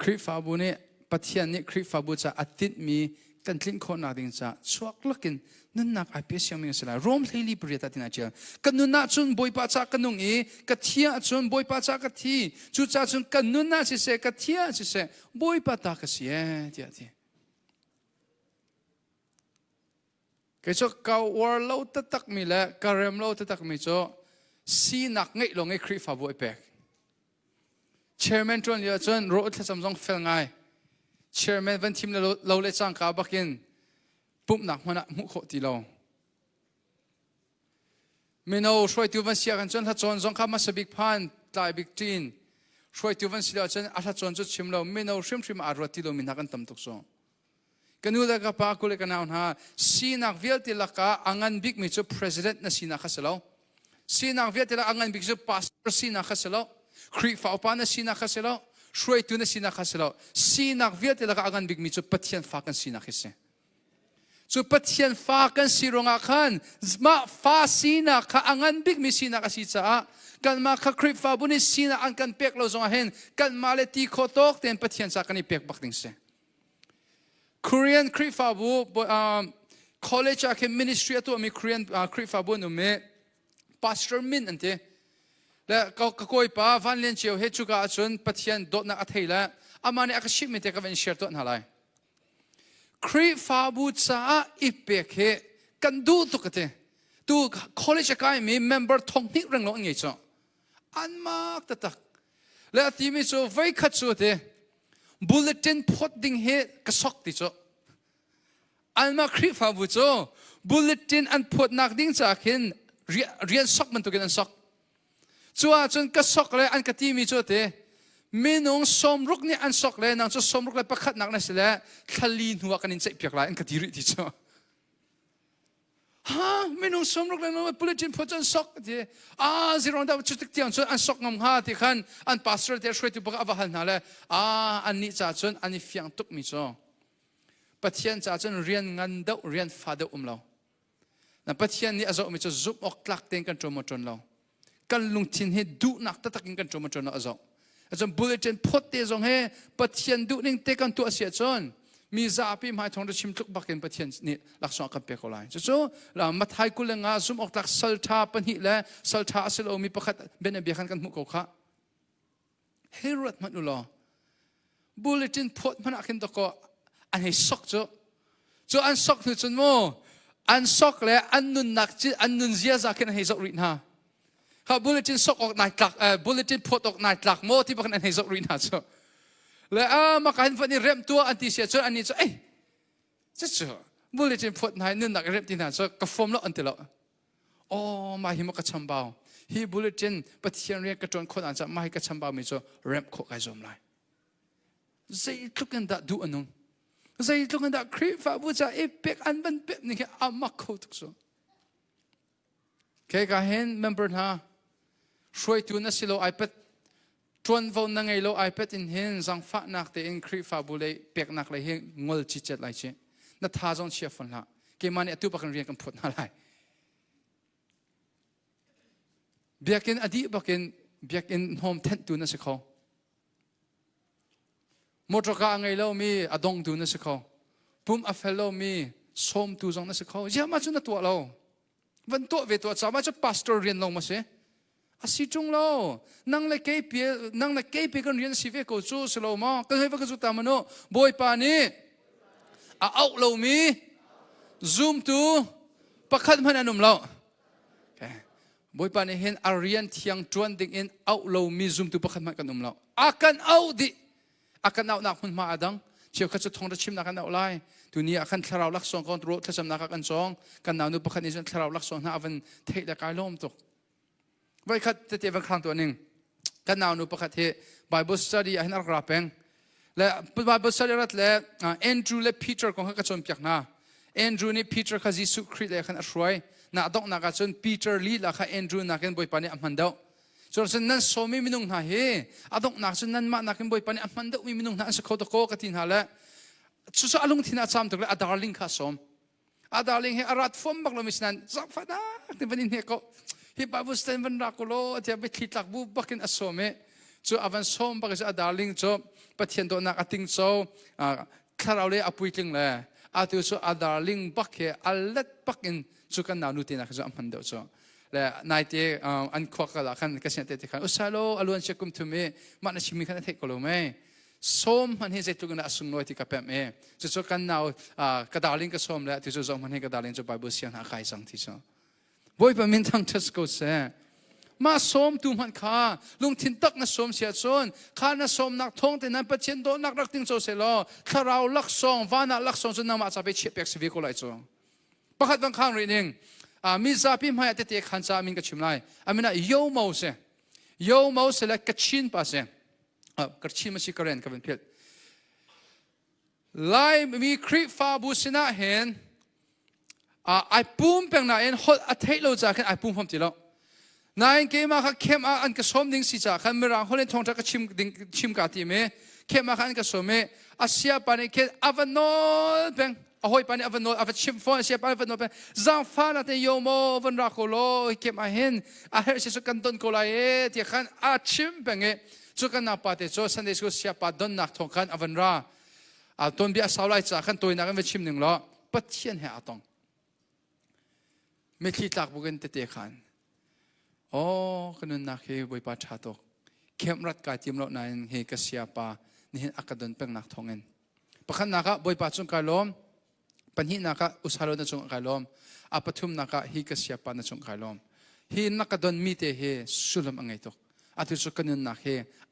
คริสฟาบุเนี่ยปฏิญาณเนี่ยคริสฟาบุจะอธิษฐมีกันทิ้งคนนักดิ่งจะชวกลักินนั่นนักไอเปียเสียงมีเสลายรวมเลยรีบเรียตัดที่นั่นเจ้ากันนุ่นนักจุนบอยป้าจากกันนุ่งกันเทียจุนบอยป้าจากกันทีจุดจากจุนกันนุ่นนักสิเสกันเทียสิเสบอยป้าตากันเสียเดียดีก็จะเกาวัวเล่าตักมีแหละการเริ่มเล่าตักมีโจสีนักไงลงไอคริสฟาบุไอเป็กchairman จวนเยอะจนรถที่สำรองเฟลไงchairman วันทีมเราเลยจ้างข้าบักกินปุ๊บหนักมันมุขตีเราไม่เอาช่วยตัววันเสียกันจนถ้าจนข้ามาสบิกพันตายบิกจีนช่วยตัววันเสียจนถ้าจนจุดชิมเราไม่เอาชิมอารวตีเรามีนักกันตั้มตุกโซกันนู่นเลยกับป้าคุยกันเอาหน้าสีนักเวียลติลักอังอันบิกมีจุด president นะสีนักข้าเสลาสีนักเวียลติลักอังอันบิกจุด pastor สีนักข้าเสลาคริฟ้าปานะสีนักข้าเสลาช่วยตัวนะสีนักข้าเสลาสีนักเวียลติลักอังอันบิกมีจุดปฏิญาณฝากกันสีนักข้าเสจุดปฏิญาณฝากกันสิรงอาคันมาฟ้าสีนักข้าอังอันบิกมีสีนักข้าสีจ้ากันมาข้าคริฟ้าบุญสีนักอันกันเปียกเราจงเห็นกันมาเลตีโคตกเต็นปฏิญาณสักกันนี่เปียกบักดิ่งเสKorean คริฟ้าบุcollege อาเค ministry ตัวมี Korean คริฟ้าบุนุ่มเม pastor มินอันเตและก็คุยป้าวันเลี้ยงเชียวเฮจุกาจนปฏิญาณโดดนักอัฐิละอามาเนี่ยก็ชิมมิเตก็เป็นเชียร์ตัวนั่นแหละคริฟ้าบุษาอิเปกเฮกันดูตุกเต tu college kai mi member thong hi rang lo ngi cho an mak ta tak le ti mi so vai khat chu te bulletin phot ding he ka sok ti cho an ma khri fa bu cho bulletin an phot nak ding cha khin rian sok man tu gen an sok chua chun ka sok le an ka ti mi cho te minung som ruk ni an sok le nang cho som ruk le pakhat nak na sile thali nuwa kanin chai piak la an ka ti ri ti cho ha minung som ruk le no bulletin phot an sok ti zirong da chu tik tiang cho an sok ngam ha ti khan an pastor te shoi tu ba hal na le an ni cha chun an ni fiang tuk mi cho pathian cha chun rian ngan dau rian fa dau lo na pathian ni azo mi cho zup ok tlak teng kan tro mo tron lo kan lung thin he du nak ta takin kan tro mo tron lo azo azam bulletin phot te zong he pathian du ning te kan tu asia chon mi za pi mai thong da chim tluk bakin pathian ni lakso ka pe ko lai so la mathai kulenga zum ok tlak saltha pan hi le saltha asilo mi pakhat ben be khan kan mu ko kha herat man lo bulletin phot man akin to ko an he sok cho an sok tu chun mo an sok le an nun nak chi an nun zia za ken he sok rin ha ha bulletin sok ok nai tlak bulletin phot ok nai tlak mo ti bakan an he sok rin ha cho le ma kan fa ni rem tu an ti sia cho an ni cho cho bulletin phot nai nun nak rem ti na cho ka form lo an ti lo ma hi ma ka cham bao hi bulletin pathian re ka ton khon an cha ma hi ka cham bao mi cho rem kho kai zom lai zai tukan da du anung zai tukan da khri fa bu cha epek an ban pep ni ka amak kho tuk so ke ka hen member na shoi tu na silo ipad tron vo na ngai lo ipad in hen zang fa nak te in khri fa bu le pek nak le he ngol chi chet lai che na tha jong chia fon la ke mani atu pa kan rian kan phot na lai biakin adi bakin biakin home tent tu na se kho motoka ngai lo mi adong tu na se kho pum a fellow mi som tu jong na se kho ja ma chu na to lo van to ve to cha ma chu pastor rian lo ma se asi chung lo nang le ke kan rian si ve ko chu se lo ma ka he va ka chu ta ma no boy pa ni a au lo mi zoom tu pakhat man anum lo boy pa ni hen arian thiang chuan ding in au lo mi zoom tu pakhat man kanum lo akan au di akan au nak hun ma adang chiu kha chu thong da chim na kan au lai tu ni akan tharau lak song kon ro thasam na ka kan chong kan naw nu pakhat ni jan tharau lak song na avan thei da kai lom tok vai khat te te van khang to ning kan naw nu pakhat he bible study a hin ar gra peng le bible study rat le Andrew le Peter ko ka chom pyak na Andrew ni Peter kha Jesu Christ le khan asroi na dok na ka chon Peter li la kha Andrew na ken boy pani amhan dau so nan somi minung na he adok na chon nan ma na ken boy pani amhan dau mi minung na sa kho to ko ka tin hala chu so alung thina cham to le a darling kha som a darling he arat fom bak lo misnan zak fa na te banin he ko hi babu stand van ra ko lo te be thitlak bu bakin asome chu avan som bak a darling cho pathian do na ating cho kharau le apui tling le a tu so a darling bak he alat bakin chu kan na nu te na kha amhan dau cho le naite an khwa la khan ka sen te khan usalo alun chekum tu me ma na chimi khan the ko lo me som han he zetu na asung noi ti ka pem me chu kan naw ka darling ka som le tu so zong han he ka darling cho bible sian ha khai sang ti cho boy pa min thang thas ko se ma som tu man kha lung thin tak na som sia chon kha na som nak thong te nan pa chen do nak rak ting cho se lo tharau lak song wana lak song chu na ma cha be che pek se vi ko lai cho pakhat bang khang ri ning mi za pi mai te te khan cha min ka chimlai amina yo mo se la kachin pa se kachin ma si karen ka ben phel lai mi kri fa bu sina hen ai pum peng na en hot a thailo cha khan ai pum hom ti lo nine ke ma kha kem an ka som ding si cha khan mi rang holen thong ta ka chim ka ti me kem ma khan ka som me asia pa ne ke avanol peng ahoy pani avanol avat chim phone sia pani avanol pe zang fa na te yomo van ra ko lo ke ma hen a her se kan don ko la e ti khan a chim penge chu kan na pa te cho sunday school sia pa don nak thong khan avan ra a ton bi a saulai cha khan toy na kan ve chim ning lo pathian he atong me thi tak bu gen te khan kan na ke boi pa tha to kem rat ka tim lo na he ka sia pa ni hen akadon peng nak thongen pakhan na ka boi pa chung ka lom ปัญหานักอุตสาหะนั่นจงการลมอาปฐุมนักฮิกเสียปานนั่นจงการลมฮินักดอนมีเตเฮสุลมอังไงตกอาทิตย์สุกันนักเฮ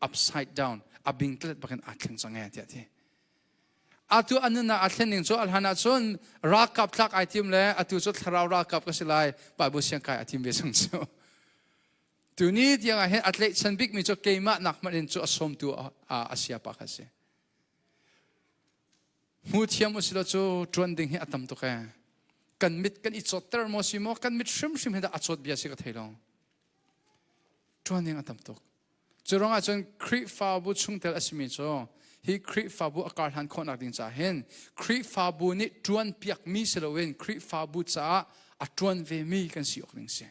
upside down อาบิงเกล็ดบักันอัดเข่งสังเกตเดียอาตุอันนั้นอัดเข่งโจอัลฮานาจนรักกับทักไอทีมเลยอาตุจดทาราวรักกับก็สิไลบาบุเสียงกายไอทีมเวสังโจตัวนี้ยังไงเห็นอัตเลทชันบิกมีโจเกมะนักมันเองโจอสมตัวอาเซียปากเสมูเทียมมุสิโลโจจวนดิ่งเฮอัตมตุกะกันมิดกันอิจฉาเตอร์มอสิโมกันมิดชิมเห็นแต่อัจฉริยะสิกะเทลองจวนดิ่งอัตมตุกจุดร้องอาจารย์คริฟาบุชุงเตลอสมิโจฮีคริฟาบุอากาศหันคนนักดิ่งจ่าเห็นคริฟาบุนี่จวนเปียกมีสิโลเวนคริฟาบุจ่าอัจวนเวมีกันสิออกดิ่งเสีย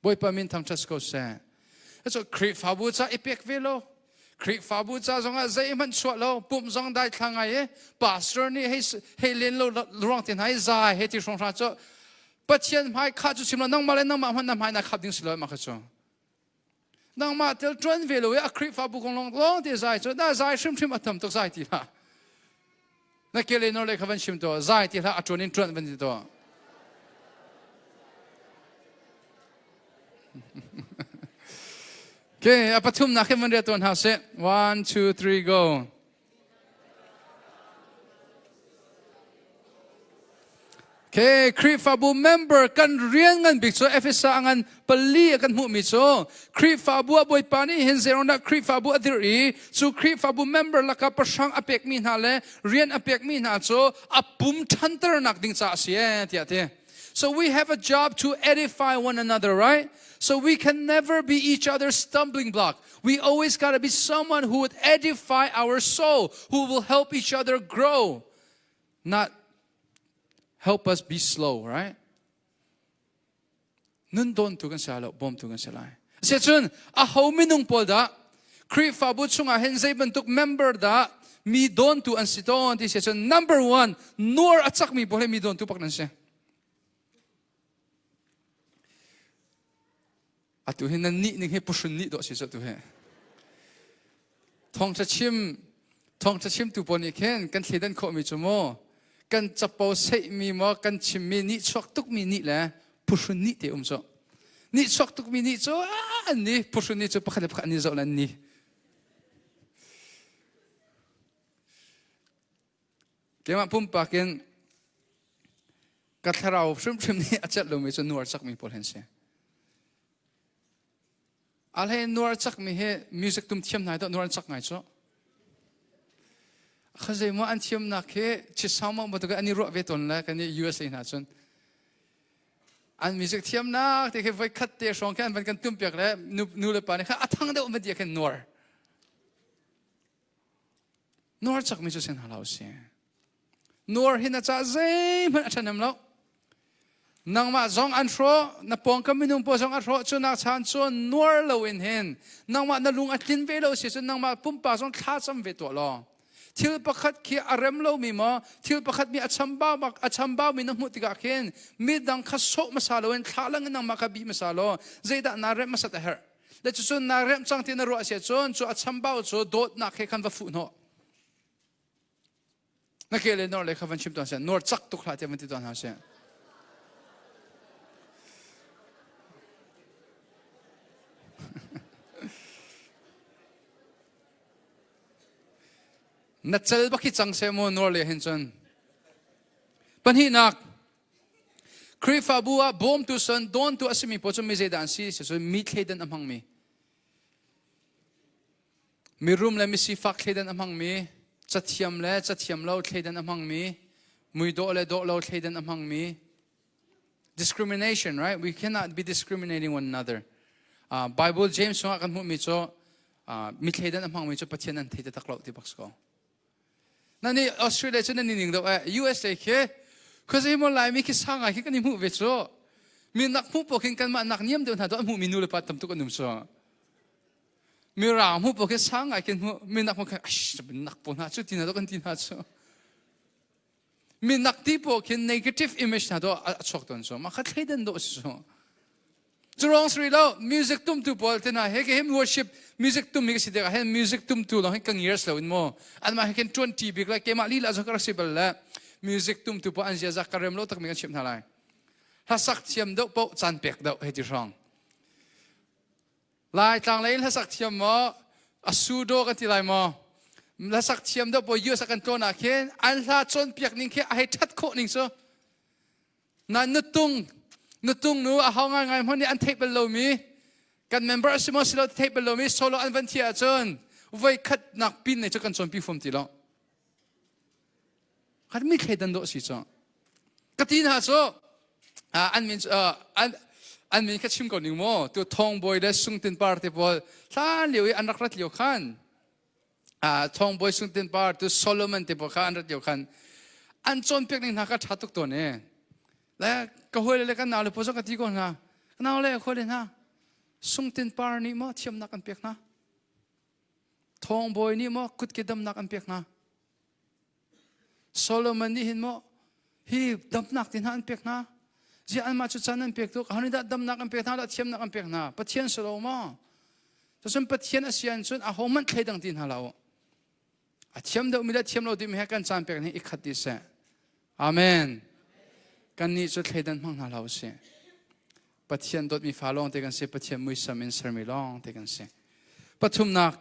บ่อยปามินทำชัสโกเซ่แล้วจะคริฟาบุจ่าอีเปียกเวโลคริฟาบุจ่าจงอาใจมันชัวโลปุ่มจงได้ทางไงพาสเตอร์นี่ให้เล่นโลร้องเตียนให้ใจให้ที่สงสารโจปัจเจียนให้ข้าจุดชิมแล้วนั่งมาเล่นนั่งมามันนั่งให้นักขับดิ่งสิโลมาข้าโจนั่งมาเตลจวนเวโลอัคริฟาบุกงลงเดียใจโจได้ใจชิมอัตมตุกใจทีละนักเกลียนโนเลยขับวันชิมตัวใจทีละอัจวนนินจวนวันทีตัวOkay, apa tum nak kemen dia tuan hase? 1, 2, 3, go. Okay, Krifabu member kan rian ngan bikso efesa angan peli akan mu miso. Krifabu aboy pani henzerong na Krifabu adiri. So Krifabu member laka persang apek min hale rian apek min so apum chanter nak ding sa siya tiate. So we have a job to edify one another, right? So we can never be each other's stumbling block. We always got to be someone who would edify our soul, who will help each other grow, not help us be slow, right? Nun don tu kan salo, bom tu kan salai. Sechun a hominung polda, krifa butsunga henzay bentuk member da mi don tu an siton ti sechun number 1 nor atsak mi boleh mi don tu pak nan siya. Atu hin nan ni ning he pushun ni do si so tu he thong cha chim tu pon ken kan thledan kho mi chumo kan chapo sei mi mo kan chim mi ni chok tuk mi ni la pushun ni te so ni chok tuk mi ni cho ni pushun ni cho pakhat pakhat ni zo lan ni kema pum pa ken katharau shum ni achat lo mi cho nuar chak mi pol hen se alhe nuar chak mi he music tum thiam nai do nuar chak ngai cho khaze mo an thiam na khe chi sama mo to ani ro ve ton la kan USA na chon an music thiam na te khe vai khat te song kan ban kan tum pek le nu le pa ne kha athang de um dia kan nuar chak mi cho sen halau se nuar hina cha zai man athanam lo nang ma zong an ro na pong kaminung po zong an ro chu na chan chu nuar lo in hen nang ma na lung atlin ve lo se chu nang ma pum pa zong kha cham ve to lo thil pakhat ki arem lo mi ma thil pakhat mi achamba mi na mu ti ga khen mi dang kha so masalo en kha lang nang ma ka bi masalo zeida na rem masat her le chu na rem chang ti na ro se chon chu achamba chu dot na khe khan va fu no na ke le nor le kha van chim ton se nor chak tu khla te man ti ton ha se Nachal baki chang se mo nor le hen chon panhi nak krifa bua bom tu son don tu asimi po chum mi zedan si so mi thledan amhang mi rum la mi si fak thledan amhang mi chathiam lo thledan amhang mi mui do lo thledan amhang mi discrimination, right? We cannot be discriminating one another. Bible James so kan mu mi cho mi thledan amhang mi cho pathian an theta taklo ti baksko nani Australia chen ni ning do USA ke khoze mo lai mi ki sanga ki kan mu ve cho mi nak mu po kin kan ma nak niam de na do mu mi nu le pa tam tu kan num so mi ra mu po ke sanga kin mu mi nak mo ka nak po na chu tin na do kan tin na cho mi nak ti po kin negative image na do chok ton so ma kha thledan do so Jurong Sri lo music tum tu pol tena he ke him worship music tum mi si de he music tum tu lo he kang years lo in mo an ma he ken 20 big like ke ma li la so kar sibal la มิวสิกตุ้มตุปอันเสียจากการเริ่มโลตักมีกันชิมทลายถ้าสักเทียมเดาโปจันเปียกเดาให้ที่ช่องลายต่างเลยถ้าสักเทียมมออสูโดกันที่ลายมอถ้าสักเทียมเดาโปยืดสักกันตัวนักเขียนอันถ้าจนเปียกนิ่งเขียให้ชัดโคนิ่งโซนั่นนุตุงนูอาหางานมันนี่อันเทปเป็นโลมีกันเมมเบอร์สมอสิโลเทปเป็นโลมีโซโลอันวันที่อาจารย์ไว้คัดนักปินในจุกันจนปีฟุมตีละคัดไม่เคยดันโดสิจ้ะกตินาโซอันมีคัดชิมก่อนหนึ่งโมตัวทองบอยได้สุ่งตินปาร์ติบอลถ้าเหลียวอันรักรัดเหลียวขันทองบอยสุ่งตินปาร์ตัวโซโลมอนติบอลขันรัดเหลียวขันอันจนเพียงหนึ่งนักชัดทุกตัวเนี่ยแล้วก็หัวเลยกันนาเลยพอสักทีก่อนนะนาเลยหัวเลยนะสุ่งตินปาร์นี่มั้งเทียมนักกันเปียกนะทองบอยนี่มั้งกุดเกดมนักกันเปียกนะโซโลมอนนี่เห็นมั้งฮีดำนักที่นั่นเปียกนะจีอันมาจุดจันนั้นเปียกตุกฮันนี่ดำนักกันเปียกนะแล้วเทียมนักกันเปียกนะปัจเจียนสโลมาแต่ส่วนปัจเจียนอาเซียนส่วนอาหงมันเคยดังที่นั่นเราเทียมเดาไม่ได้เทียมเราดีไม่ให้กันจันเปียกนี่อีกขัดดิเสอาเมนกันนี้จุดเคยดังมั่งนั่นเราเสปัจเจียนโดดมีฟ้าลงเตกันเสปัจเจียนมุยสามินสามิลองเตกันเสปัทุมนัก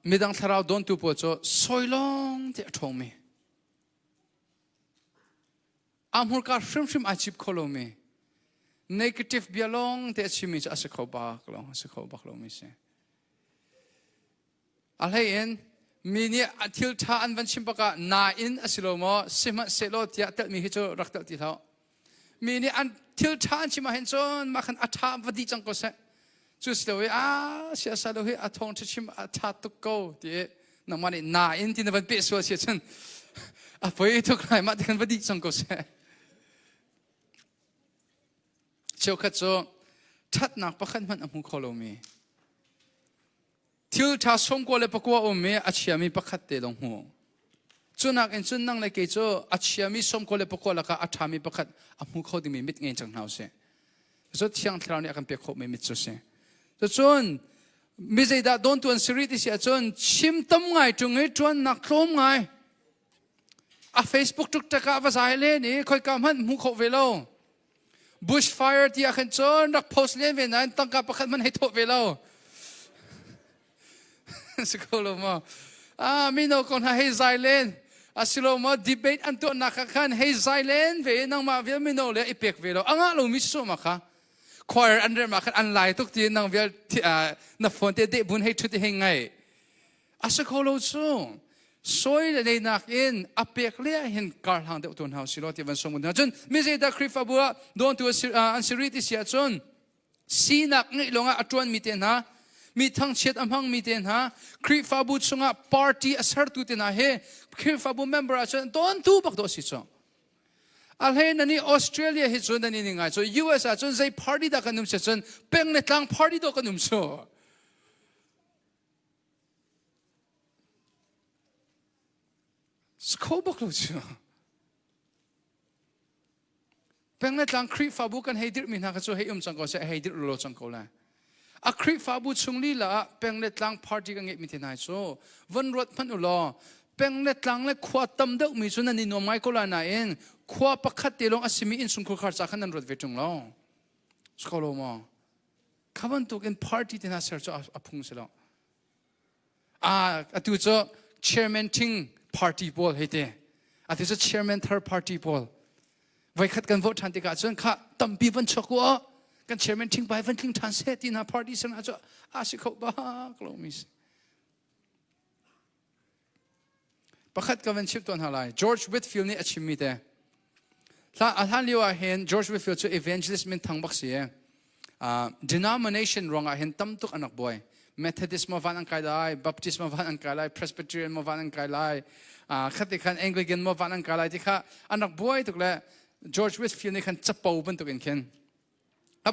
มีดังทาราวโดนตัวปวดโจสอยลงเตะทงมีอามหุลการฟิมอาชีพโคโลมี negative เบียลงเตะชิมิจะอาศัยเขาบักลงอาศัยเขาบักลงมีเสอะไรเอ็นมีเนี่ยทิลท่าอันวันชิมปะกะนาอินอาศัยโลมอสิมาเซโลเตียเตมีฮิโจรักเตติเท้ามีเนี่ยอันทิลท่าอันชิมาเห็นจนมาขันอัฐามวดีจังก็เสจุดเดียวเสียสละเฮอทองชิมอัฐาตุกโกที่น้ำมันนาอินที่นับเป็นเปสัวเสียจนไปทุกไหนมาที่กันวดีจังก็เสเจ้าข้าโจชัดนักประคันมันอมุขโลมีทิลท่าสมกว่าเลยปะกว่าอเมอาชียมีประคัดเตลงหัวจุนักเอ็นจุนังเลยเกโจอาชียมีสมกว่าเลยปะกว่าแล้วก็อาชามีประคัดอมุขเขาดีมีมิดเงินจังหนาวเสจุดเที่ยงที่เราเนี่ยกันเปียกขบไม่มิดจุเสจนมิใจดาโดนตัวสิริที่เสียจนชิมตั้มไงจงให้จวนนักลมไงFacebook ทุกตะกะภาษาเล่นี่คอยกำมันมุขเวลา bushfire ที่อาขันจนรักโพสเล่นเวนันตั้งกับประคันมันให้ทบเวลาสกุลมามีนคนให้ใจเล่นสิโลมาดีเบตอันตัวนักขันให้ใจเล่นเวนังมาเวลมีนเลยอีเปียกเวลาอ่ะเรามิสุมาค่ะควายอันเดิมมาขันอันไลน์ทุกทีนังเวลนับฝนเตะเด็กบุญให้ชุดที่ยังไงสกุลจูสวยเลยนักอินอเปียกเลี้ยเห็นการทางเด็กตัวเขาสิโลที่วันสมุนจนไม่ใช่ดาคริฟบัวโดนตัวอันสิริที่เสียจนสีนักนี่ลงอัจวนมีเต็นฮะมีทั้งเช็ดอันพังมีเต็นฮะคริฟบัวชงอ่ะปาร์ตี้อัศร์ตุเต็นฮะเฮคริฟบัวเมมเบอร์อัจวนโดนตัวบักโดสิจงอะไรนั่นนี่ออสเตรเลียเหตุจนนั่นนี่ไงจน US อัจวนใจปาร์ตี้ดักกันนุ่มเสียจนเป็นในทางปาร์ตี้ดักกันนุ่มโซ่สกูบักลูจ้ะเป็นในทางคริฟบัวกันให้ดิบมีนักจะให้จังก็เสียให้ดิบโลจังก็เลยคริฟบัวชงลีละเป็นในทางปาร์ตี้กันเงี้ยมีที่ไหนโซ่วันรถพันอุลอเป็นในทางเล็กขวดตำเด็กมีส่วนนั้นนี่น้องไมโครลานาเองขวดประคัดเตลงอาศิมีอินสุนคุขารจากนั้นรถเวทงล้อสกอลมาข้าวันตุกันปาร์ตี้ที่น่าเสียจะอพุงเสียแล้วตัวเจ้า chairman ทิ้ง party ball ให้เต้ตัวเจ้า chairman third party ball ไว้ขัดกันโหวตทันทีกันจนข้าตั้มปีวันชักว่ากัน chairman ทิ้งไปวันทิ้งทันเสร็จที่น่า party สนะจะสิเขาบ้ากลมิสประคัดกันวันชิปตัวอะไร George Whitfield นี่อชิมมีเต้ท่านเรียกว่าเห็น George Whitfield จะ evangelist มันทั้งบักเสียdenomination รองเห็นตั้มตุกอันนักบอย Methodist มาวันอันไกลไล่ Baptist มาวันอันไกลไล่ Presbyterian มาวันอันไกลไล่ขัดที่ขัน Anglican มาวันอันไกลไล่ที่ข้าอันนักบอยตุกเลย George Whitfield นี่ขันจับปูเป็นตุกเอง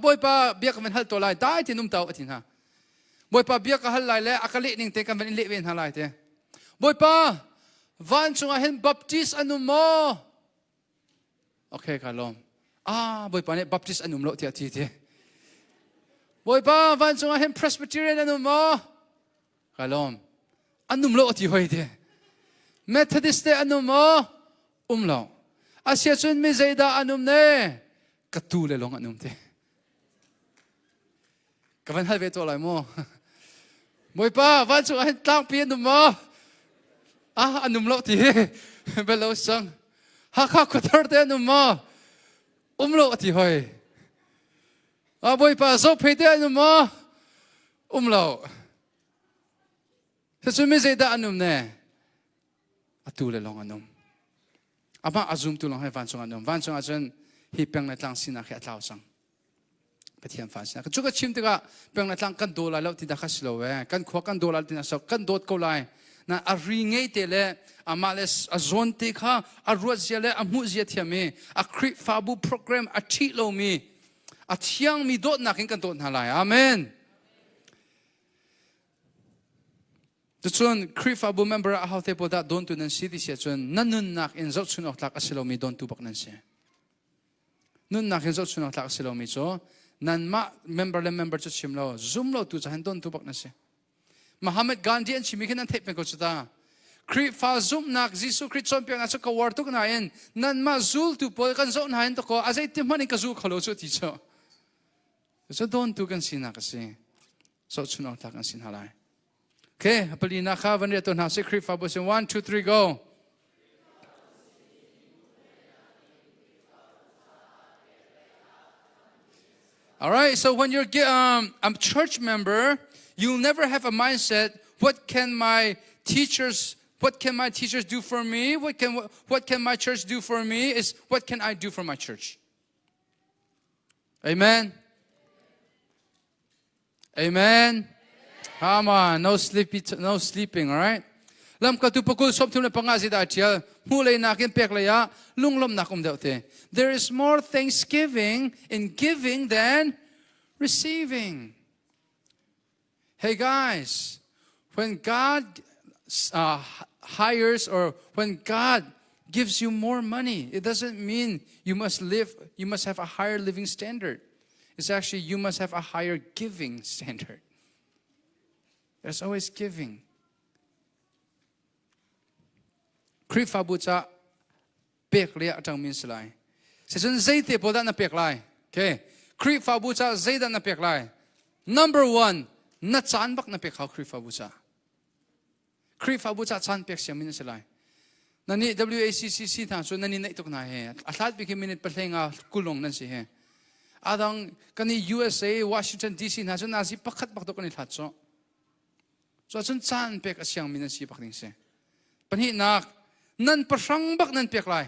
บอยป้าเบียกันเป็นฮัลตัวไล่ได้ที่นุ่มเต่าอธินาบอยป้าเบียกันฮัลไล่แล้วอากาศนิ่งเตะกันเป็นเละเวนฮัลไล่เตะบอยป้าวันจงเห็น Baptist อันนุ่มโอเคกันลมบอยป้าเนี่ย Baptist อันนุ่มโลที่อาทิตย์บอยป้าวันจงเห็น Presbyterian อันนุ่มกันลมอันนุ่มโลที่หอยเตะ Methodist te anum mo lo asia chun mi zeida anum ne katu le long anum te kavan hal ve to lai mo moi pa van chu an tlang pi anum mo anum lo ti be lo sang ha kha khutar te anum mo lo ti hoi moi pa so pe te anum mo lo sa chun mi zeida anum ne atu le long anum ama azum tu long hai van chung anum van chung achun hi peng na tlang sina kha tlau sang pathian fan sina ka chuka chim te ka peng na tlang kan do la lo ti da khaslo we kan kho kan do la ti na so kan dot ko lai na a ri ngei te le ama les a zon te kha a ro zia le a mu zia thiame a crit fabu program a thi lo mi a thiang mi dot na kin kan dot na lai amen the chun krifabu member a how te poda don tu nan city se chun nanun nak in zo chun ok lak asilomi don tu bak nan se nun nak in zo chun ok lak asilomi cho nan ma member le member chu chimlo zoom lo tu chahan don tu bak nan se Muhammad Gandhi an chimi kin an thep me ko chuta krifa zoom nak jisu krit champion a chu ka war tu na en nan ma zul tu pol kan zo na en to ko azai tim man ka zu khalo chu ti cho so don tu kan sina ka se so chun ok lak an sin halai. Okay, apalina ka vanre to na secret fabus 1 2 3 go. All right, so when you're a church member, you'll never have a mindset, what can my teachers do for me? What can my church do for me? Is what can I do for my church? Amen. Amen. Come on, no sleeping, all right? Lam ka tu pakul sob tu na pangazi da chia, mulay na kin pek laya, lunglom na kum daute. There is more thanksgiving in giving than receiving. Hey guys, when God hires or when God gives you more money, it doesn't mean you must have a higher living standard. It's actually you must have a higher giving standard. There's always giving. Krifa bucha pek le atang min slai. Season zaite poda na pek lai. Okay. Krifa bucha zaida na pek lai. Number 1, na chan bak na pek ha krifa bucha. Krifa bucha chan pek siya min slai. Nani WACCC ta so nani na itok na he. Atlat bi minute pathenga kulong nan si he. Adang kani USA Washington DC na so nasi pakhat bak to kani that so. So chun chan pek asyang min si pak ning se. Panhi nak nan pasang bak nan pek lai.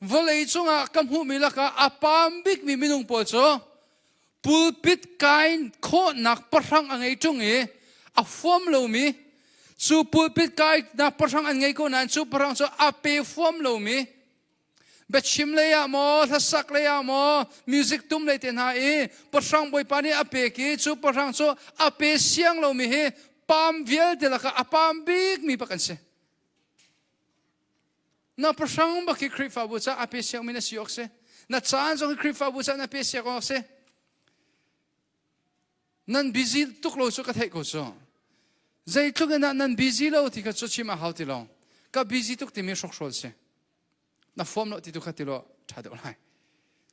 Volei chunga kamhu milaka apambik mi minung po cho. Pulpit kain ko nak pasang angai chungi a form lo mi. Su pulpit kai nak pasang angai ko nan su parang so ape form lo mi. Bet chim le ya mo, thasak le ya mo, music tum le ten ha e, pasang boy pani ape ki, chu pasang so ape siang lo mi he, pam viel de la ka apam big mi pakan se. Na pasang ba ki krifa bucha ape siang mi na siok se. Na chan so ki krifa bucha na ape siang se. Nan busy tuk lo so ka thai ko so. Zai tuk na nan busy lo ti ka so chi ma hau ti lo. Ka busy tuk ti mi shok shol se. Na form lo ti tu khatilo thado lai.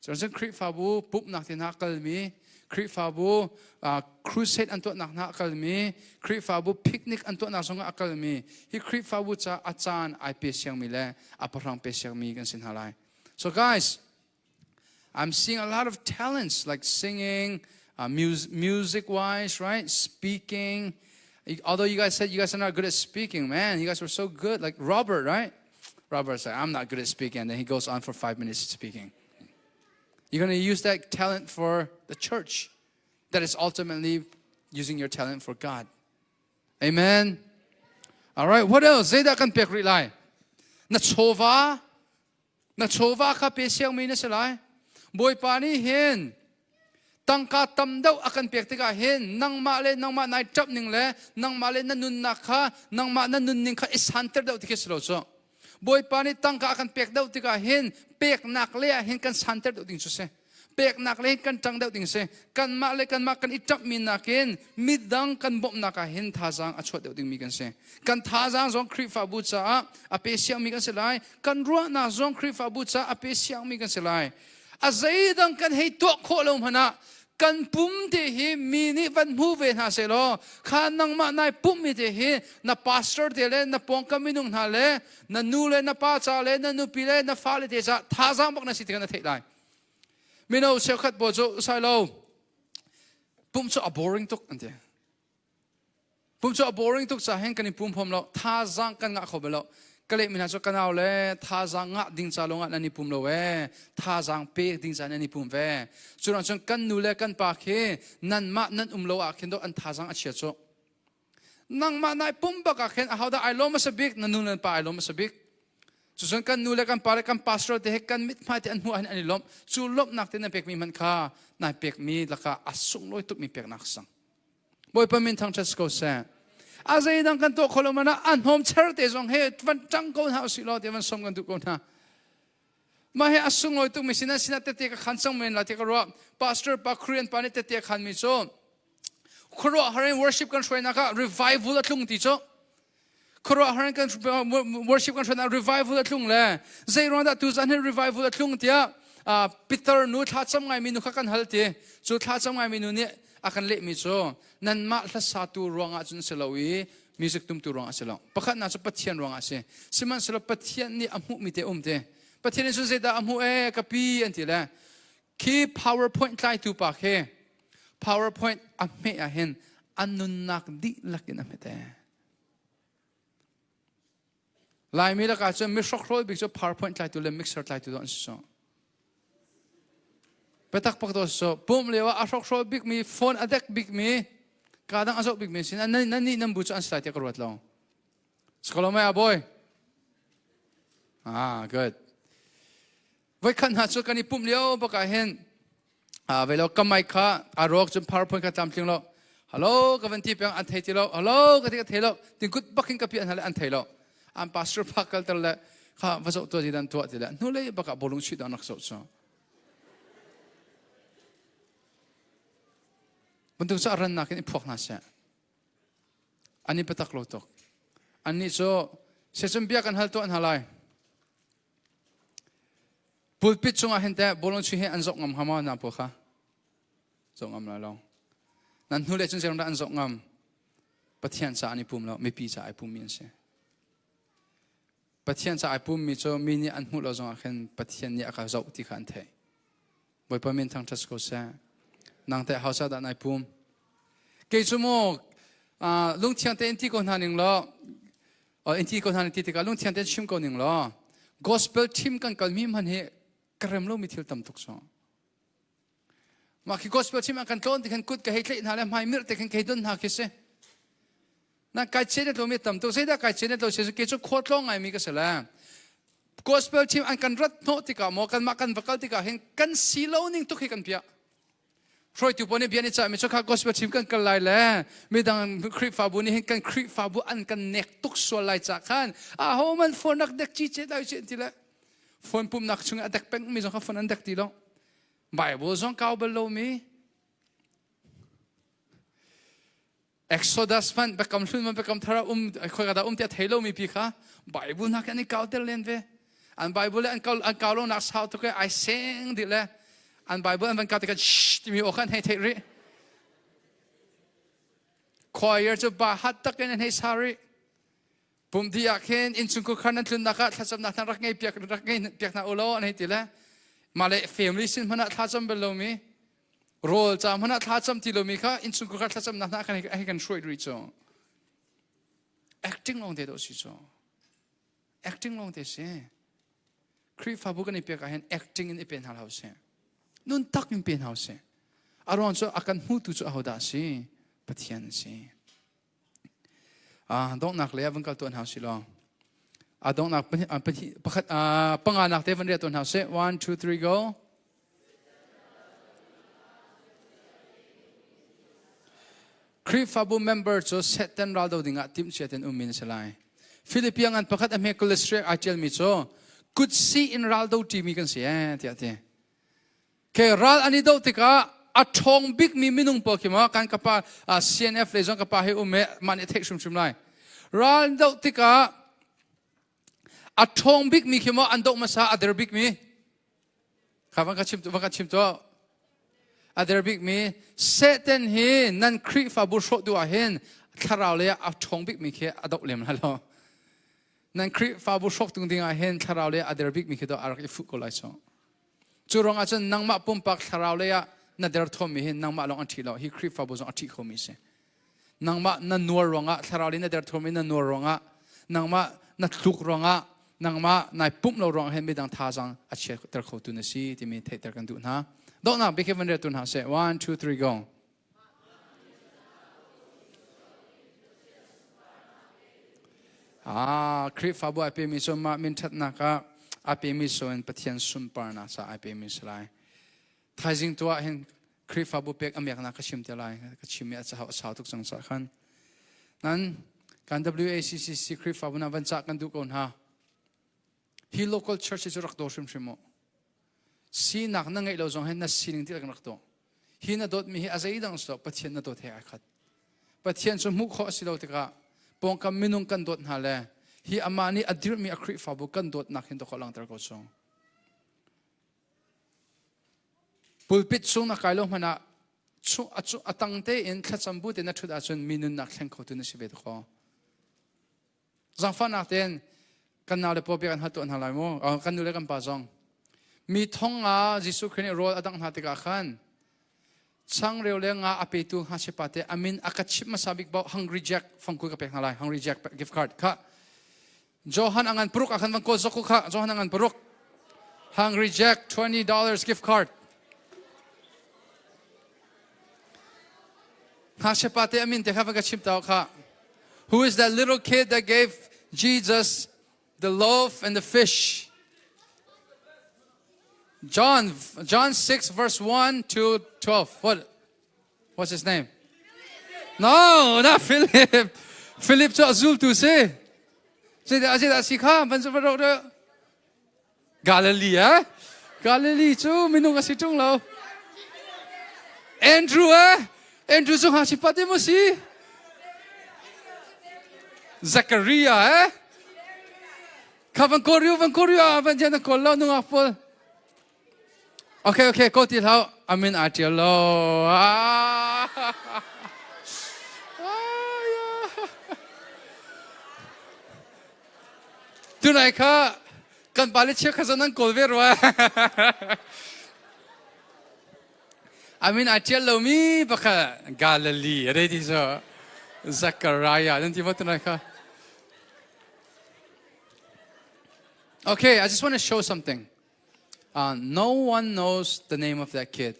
So jeng kri fabu pup nak tin hakal mi, kri fabu crusade anto nak hakal mi, kri fabu picnic anto nak song akal mi. Hi kri fabu cha achan ai pe siang mi le, aparang pe siang mi kan sin halai. So guys, I'm seeing a lot of talents like singing, music wise, right? Speaking. Although you guys said you guys are not good at speaking, man, you guys were so good. Like Robert, right? Robert said, I'm not good at speaking. And then he goes on for 5 minutes speaking. You're going to use that talent for the church. That is ultimately using your talent for God. Amen. All right. What else? Zayda kan pek rilai. Na chova ka pe siang mi na silai. Boy pani hin. Tangka tamdaw akan pek tika hin. Nang ma nai chap ning le. Nang ma le na nun na ka. Nang ma na nun ning ka is hunter daw tikislo so. Boy pani tangka akan pek daw tika hin pek nak le hin kan santer daw ding so se เปกนักเลยกันจังเดาติงเสกันมาเลยกันมากันอิจับมีนักเห็นมิดังกันบ่มนักเห็นท่าจังอชวดเดาติงมีกันเสกันท่าจังจงคริฟาบุษาอเปเซียงมีกันเสลายกันรัวนาจงคริฟาบุษาอเปเซียงมีกันเสลายอาศัยดังกันให้ตัวโคลมหนะกันปุ่มเดหิมีนิวันมูเวน่าเสลอข้านังมานายปุ่มมีเดหินาพาสเตอร์เดเลนาปองกามินุงนาเลนานูเลนาป้าจ่าเลนานูปีเลนาฟ้าเลเดจ่าท่าจังบักนาสิทกันนาเทไลไม่เอาเชื่อขัดบ่จูใส่เราปุ่มจูอ่ะ boring ตุกอันเดียปุ่มจูอ่ะ boring ตุกจะเห็นกันในปุ่มผมเราท่าจังกันงะเขาไปแล้วก็เลยมีน่าจะกันเอาเลยท่าจังงะดิ้งจ่าลงอ่ะนั่นนี่ปุ่มเราเว้ท่าจังเป๊กดิ้งจ่านั่นนี่ปุ่มเว้ส่วนจังกันนูเลกันปากเฮนั่นมานั่นเราอ่ะเห็นตัวอันท่าจังอ่ะเชียร์จูนั่งมานายปุ่มบักอ่ะเห็นเขาได้ไอโลมาสบิกนั่นนูนั่นปาไอโลมาสบิกส่วนกันนูเลกันปาร์กันพาสโตรเดกันมิดมาที่อันหัวอันนี้ล้มจูลบนักที่นั่นเป็กมีมันค่านายเป็กมีราคาอสุงลอยตุกมีเป็กนักสังบ่อยประมินทางเชสโกเซ่อาศัยดังกันตัวคนละมันอันหอมเชิดเตจงเฮวันจังคนหาสิลอเดวันสมกันทุกคนฮะมาให้อสุงลอยตุกมีสินะเตะกับขันสังเมนละที่กรัวพาสเตอร์ปาครีนปานิเตะขันมิโซครัวฮาริน worship กันช่วยนะคะ revival ละทุ่งติโซครัวฮารินกัน worship กันช่วยนะ revival ละทุ่งเลยใจร้อนแต่ตุจันให้ revival ละทุ่งเดียปีเตอร์นูท้าจำไงมีนูขักันฮัลตีจูท้าจำไงมีนูเนี่ยอากันเละมิโซนั่นมาทัศตูรวงอาจุนเสลวีมิสิกตุมตูรวงอาเสลวประคันน่าจะปะเทียนรวงอาเสสิมันเสลวปะเทียนนี่อมุมิเตอมเตปะเทียนสุดเสดาอมุกับปีอันที่ละคี PowerPoint ไลตูปากเฮ PowerPoint อเมะเห็นอันนุนนักดิลักินอเมเตลายมีละกันจะมิชครอยบิกจะ PowerPoint ไลตูเลมิกเซอร์ไลตูดอนสิไปตักปักตัวโซ่ปุ่มเลวอาชกโซ่บิ๊กมีโฟนอเด็กบิ๊กมีการดังอาชกบิ๊กมีสินั่นนี่นั่นบุษอันสไลด์ที่กรวดเราสกอลไม่อาบอยgood ไว้ขันหัดสุกันนี่ปุ่มเลวปากเห็นเวลากำไมค่ะอารมณ์จน PowerPoint ก็จำจริงเราฮัลโหลกับวันที่เพียงอันเทติเราฮัลโหลกับที่ก็เทเราถึงกุดบักกิ้งกับพี่อันอะไรอันเทเราอันพาสเตอร์พักกันตลอดข้าว่าจะตัวที่ดันตัวที่ละนู่นเลยปากบอลลูนชิดอันนักสู้ มันต้องจะรันนักนี่พวกนั้นเสียอันนี้เป็นตักโลตกอันนี้โซ่เสียจมเบียกันฮัลตัวอันฮัลไลปุลปิดจงอาเห็นแต่บอลชีเฮอันจงงำฮามานาพวกเขาจงงำแล้วนั่นนู่นเลยจนเสียงอันจงงำปะเทียนจะอันนี้ปุ่มแล้วไม่ปีจะไอปุ่มมีนเสียปะเทียนจะไอปุ่มมีโซ่มีนี่อันหุ่นเราจงอาเห็นปะเทียนนี่อาการเจ้าที่ขันเทยบ่อยประมินทางทัศน์ก็เสียนางแต่เขาจะได้ในภูมิเกี่ยชั่วโมงลุงเทียนเต้นที่คนหันหนึ่งล้อเอ็นที่คนหันที่กันลุงเทียนเต้นชิมคนหนึ่งล้อ gospel ชิมกันกันมีมันเหกระเรมโลมีทิลตั้มทุกสองมาคือ gospel ชิมกันต้นที่กันกุดกับเฮกเล่นหาแล้วไม่มีแต่กันเกยดนหาคิดเสียนั่นการเชื่อในตัวมีตั้มทุกเสียแต่การเชื่อในตัวเสียเกี่ยวกับโคตรลงไงมีก็เสียแล้ว gospel ชิมกันรัดโนติกาโมกันมากันวักติกาเห็นกันสีโลนิ่งทุกให้กันเปียพรอยตัวนี้เบียนี่จะมีช่วงข้าก็สเปชิมกันกันไล่แล้วมีดังคริปฟาบุนี่เห็นกันคริปฟาบุอันกันเน็กตุกส่วนไล่จากขันโหมันฝนนักเด็กจีเจได้เจนทีละฝนปุ่มนักช่วงเด็กเป็นมีช่วงข้าฝนอันเด็กทีละไบเบิลช่วงข้าวเบลโลมีเอ็กโซดัสฟันไปกำชุนมันไปกำทาราคอยกระดาเทียเทโลมีปีค่ะไบเบิลนักอันนี้ข้าวเตลเลนเวอันไบเบิลอันข้าวโลนักสาวตุกไอเซงดีเลยอันไบเบิลอันเป็นการที่กันที่มีโอกาสให้เทริคอยจะบาหัดตะกันให้สาริปุ่มที่อยากเห็นอินสุกุขันนั้นทุนนักถ้าจำนักรักไงเปียกรักไงเปียกนาโอโลในที่ละมาเลยเฟมิลี่สินมันถ้าจำเป็นโลมีโรลจำมันถ้าจำที่โลมีค่ะอินสุกุขันถ้าจำนักให้กันช่วยด้วยจ้ะ acting ลงเด็ดโอชิจ้ะ acting ลงเด็ดเสียครีฟาบุกันในเปียกเห็น acting ในเป็นฮาลาเสียนุ่นตักยิ่งเป็นหาวเสียอารมณ์จะอาการหูตุจะเอาได้สิปะเทียนสิต้องนักเลี้ยวันกันตัวหาวสิลองต้องนักปังงานนักเทวันเรียตัวหาวเสีย 1 2 3 go คริฟาบูเมมเบอร์จะเซตเต็นเราดูดิ่งทีมเซตเต็นมินสลายฟิลิปปินส์ประคัตอเมริกาเลสเตรอาเจลมิโซกุดซีอินเราดูทีมีกันเสียเทีย ke ral ani do tika a thong big mi minung po kima kan kapa CNF le jong kapa he ume man e thek shum shum lai ral do tika a thong big mi kima an do masa other big mi khawan ka chim to other big mi seten he nan kri fa bu sho du a hen tharau le a thong big mi khe adok lem halo nan kri fa bu shok tung ding a hen tharau le other big mi khe do arak fu ko lai so churong a chen nang ma pum pak tharau le ya na der thom mi hen nang ma long an thi lo hi kri fa bu zo a thi kho mi se nang ma na nuar ronga tharau le na der thom mi na nuar ronga nang ma na thluk ronga nang ma nai pum lo rong hen mi dang tha jang a che ter kho tu na si ti mi the ter kan du na do na be ke van der tu na se 1 2 3 go kri fa bu a pe mi so ma min that na ka a pe mi so en pathian sum par na sa a pe mi slai thajing to hen kri fa bu pek amyak na ka chim te lai ka chim ya cha sa tuk sang sa khan nan kan WACCC kri fa bu na van cha kan du kon ha hi local church is rak do shim shimo si nak na ngai lo jong hen na sining ti rak to hi na dot mi hi azai dang so pathian na dot he a khat pathian so mu kho si lo te ka pong kam minung kan dot na le hi amani adir mi akri fa bu kan dot nak hin to kholang tar ko song pulpit sung na kailo mana chu atang te in khatsam bu te na thuda chun minun nak thleng kho tu na sibe kho zangfa nak ten kan na le po pe kan haton halai mo kan nu le kan pa jong mi thong a jisu khine rol adang ha te ka khan chang reu le nga ape tu ha se pate amin akachip masabik ba hungry jack fangku ka pe halai hungry jack gift card kha Johan angan puruk akan bang ko zoku kha Johan angan puruk hungry jack $20 gift card ha se pate amin te kha ka chim tao kha who is that little kid that gave Jesus the loaf and the fish John 6 verse 1 to 12 what's his name no not Philip Philip cho azul tu se Aje sikha ban ro de Galilee Galilee chu minung asi chung lo Andrew Andrew chu ha si pate mo si Zachariah Kavan koryo ban jana kollo nung apol Okay ko til how amin atialo Tunai ka kan pali che khazanan kolver wa amin atial lo mi baka Galilee ready so Zachariah nanti mo tunai ka Okay, I just want to show something. No one knows the name of that kid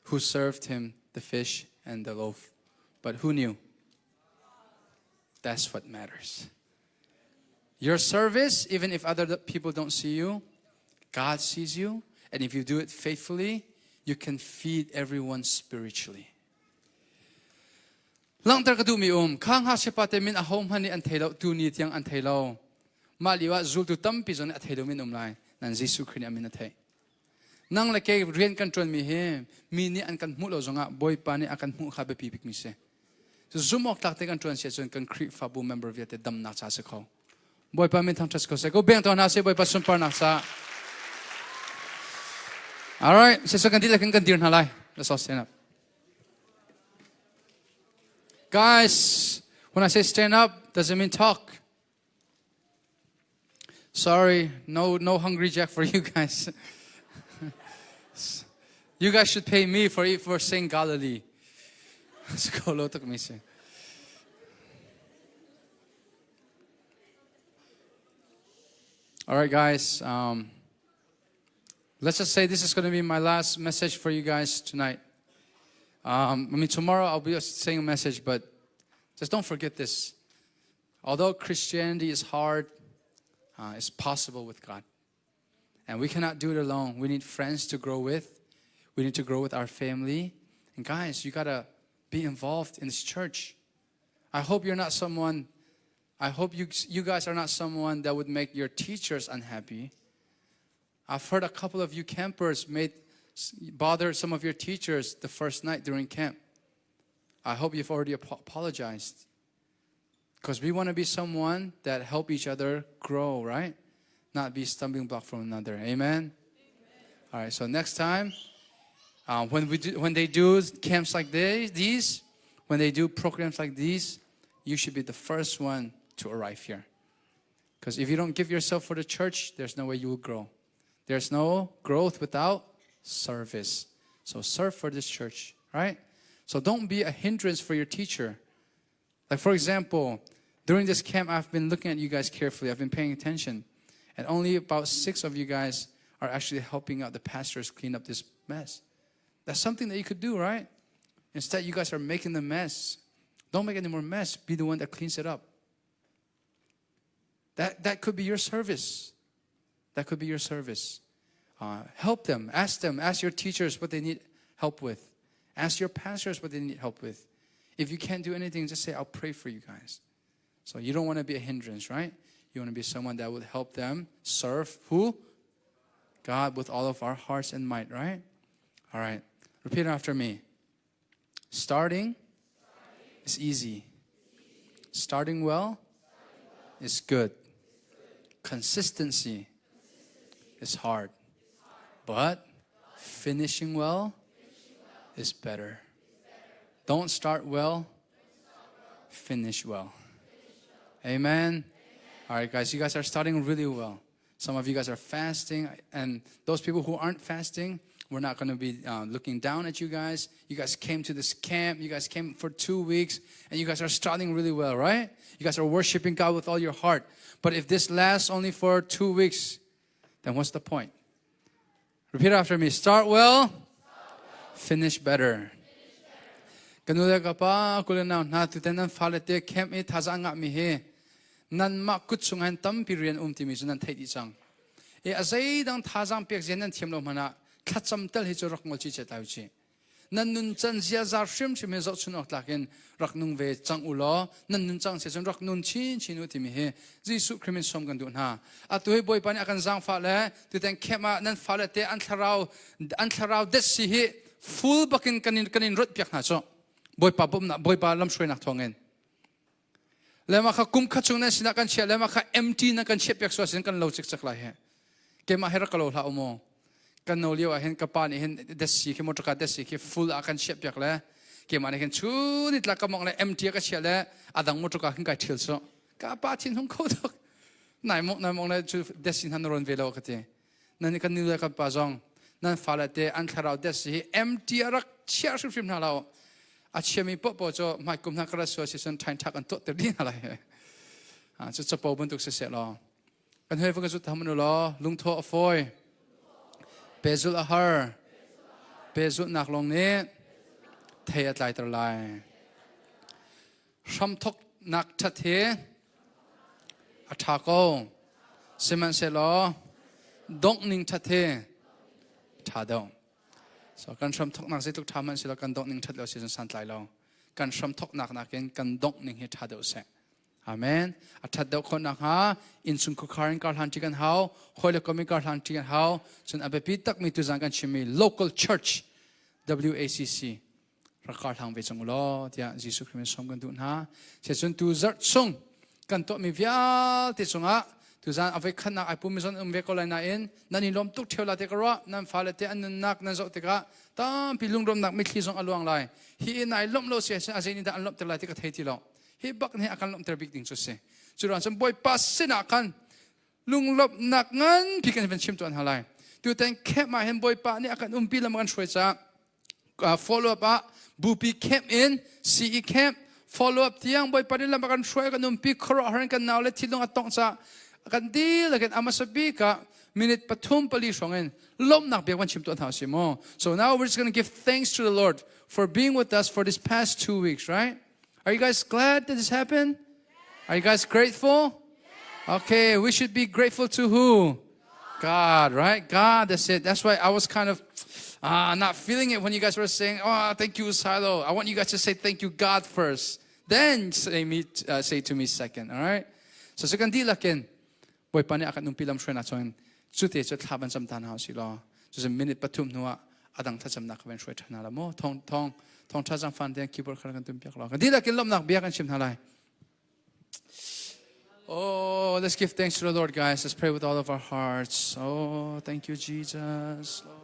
who served him the fish and the loaf. But who knew? That's what matters. Your service, even if other people don't see you, God sees you. And if you do it faithfully, you can feed everyone spiritually. Lang tar ka du mi khang ha se pate min a home hani an thelo tu ni tiang an thelo maliwa zul tu tam pi zon a thelo min lai nan Jesu Christ amin a thai nang la ke rian kan tron mi he mi ni an kan mu lo zonga boy pa ni akan mu kha be pi pik mi se so zumok tak te kan tron se chon kan Christ fa bu member viet te dam na cha se kho boy pa min thang chas ko se go beng to na se boy pa sum par na sa all right se so kan dil kan dir na lai let's all stand up. Guys, when I say stand up, doesn't mean talk. Sorry, no hungry jack for you guys. You guys should pay me for saying Galilee. All right, guys. Let's just say this is going to be my last message for you guys tonight. Tomorrow I'll be saying a message, but just don't forget this. Although Christianity is hard, it's possible with God. And we cannot do it alone. We need friends to grow with. We need to grow with our family. And guys, you got to be involved in this church. I hope you're not someone, I hope you guys are not someone that would make your teachers unhappy. I've heard a couple of you campers made bother some of your teachers the first night during camp. I hope you've already apologized. Because we want to be someone that help each other grow, right? Not be stumbling block from another. Amen? All right, so next time, when they do camps like these, when they do programs like these, you should be the first one to arrive here. Because if you don't give yourself for the church, there's no way you will grow. There's no growth without service. So serve for this church, right? So don't be a hindrance for your teacher. Like for example, during this camp, I've been looking at you guys carefully. I've been paying attention. And only about 6 of you guys are actually helping out the pastors clean up this mess. That's something that you could do, right? Instead, you guys are making the mess. Don't make any more mess. Be the one that cleans it up. That could be your service. That could be your service. Help them. Ask your teachers what they need help with. Ask your pastors what they need help with. If you can't do anything, just say, I'll pray for you guys. So you don't want to be a hindrance, right? You want to be someone that would help them serve who? God with all of our hearts and might, right? All right. Repeat after me. Starting is easy. Starting well is good. Consistency is hard. But finishing well is better. Don't start well, finish well. Amen. All right, guys, you guys are starting really well. Some of you guys are fasting, and those people who aren't fasting, we're not going to be looking down at you guys. You guys came to this camp. You guys came for 2 weeks, and you guys are starting really well, right? You guys are worshiping God with all your heart. But if this lasts only for 2 weeks, then what's the point? Repeat after me. Start well, finish better. Kanula ka pa kulinaw na tutenan falete camp it hazanga mi he nan ma kutsungan tam pirian timi sunan thai chang e azai dang thajang pek jenan thiamlo mana khacham tel hi chorok ngol chi chetai chi nan nun chan zia zar shrim chime zo chunok lakin rak nung ve chang ulo nan nun chang se chun rak nun chin chinu timi he jisu krimin som kan du na atu he boy pani akan jang fa le tuten kema nan falete an tharau des si hi full bakin kanin rot pek na cho boy pa lam shoi nak thongen lema kha kum kha chung na sina kan che lema kha empty na kan che pek so sin kan lo chik chak lai he ke ma hera kalo la omo kan no liwa hen ka pa ni hen desi ke motoka desi ke full akan che pek le ke ma ne hen chu nit la ka mong le empty ka che le adang motoka hin ka thil so ka pa thin hong ko dok nai mong le chu desi han ron velo ka te nan kan ni la ka pa jong nan fa la te an tharau desi empty arak chia shim shim na lao achemi po cho mai kum na kra so season thain thak an to te din ala he chu chapo bun tuk se se lo kan he fo ka chu tham no lo lung tho foi bezul a har bezul nak long ne thei at lai tar lai sham thok nak tha the a tha ko seman se lo dong ning tha the tha dong so kan sham thok nak se tuk thaman sila kan dong ning that lo season sant lai lo kan sham thok nak ken kan dong ning he tha do se amen a that do khon nak ha in sun ku kharin kar han ti kan hau khole komi kar han ti kan hau sun abepi tak mi tu jang kan chimi local church WACC rakar thang ve chang lo tia jisu christ som kan du na se sun tu zar chung kan to mi vyal ti chunga tu zan ave khana ai pu mi zon ve ko lai na in nani lom tuk thela te kara nan fa le te an nak nan zo te ka tam pi lung rom nak mi thli zong aluang lai hi nai lom lo se a zeni da an lom te lai te ka thei ti lo hi bak ne akan lom ter big ding chu se churan sam boy pas sina kan lung lop nak ngan pi kan ben chim to an halai tu ten kep ma hen boy pa ni akan pi lam kan shoi cha follow up a bupi camp in CE camp follow up tiang boy pa ni lam kan shoi kan pi khro haran kan naw le thilong atong cha kan di lagan amasabi ka minute pathum pali shongen lom nak bek wan chim to an hasimo so now we're just going to give thanks to the Lord for being with us for this past 2 weeks, right? Are you guys glad that this happened? Are you guys grateful? Okay, we should be grateful to who? God, right? God, that's it. That's why I was kind of not feeling it when you guys were saying, oh, thank you, Sailo. I want you guys to say thank you, God, first. Then say to me second, all right? So second di lakin, boy pani akan nung pilam shwe na choin, chute chut haban sam tan hao silo. Just a minute patum nuwa, adang ta cham nak ben shoi thana la mo thong cha jang fan den keyboard khar kan tum pyak la di la kin lom nak bia kan chim thalai. Oh, let's give thanks to the Lord, guys. Let's pray with all of our hearts. Oh, thank you, Jesus. Lord.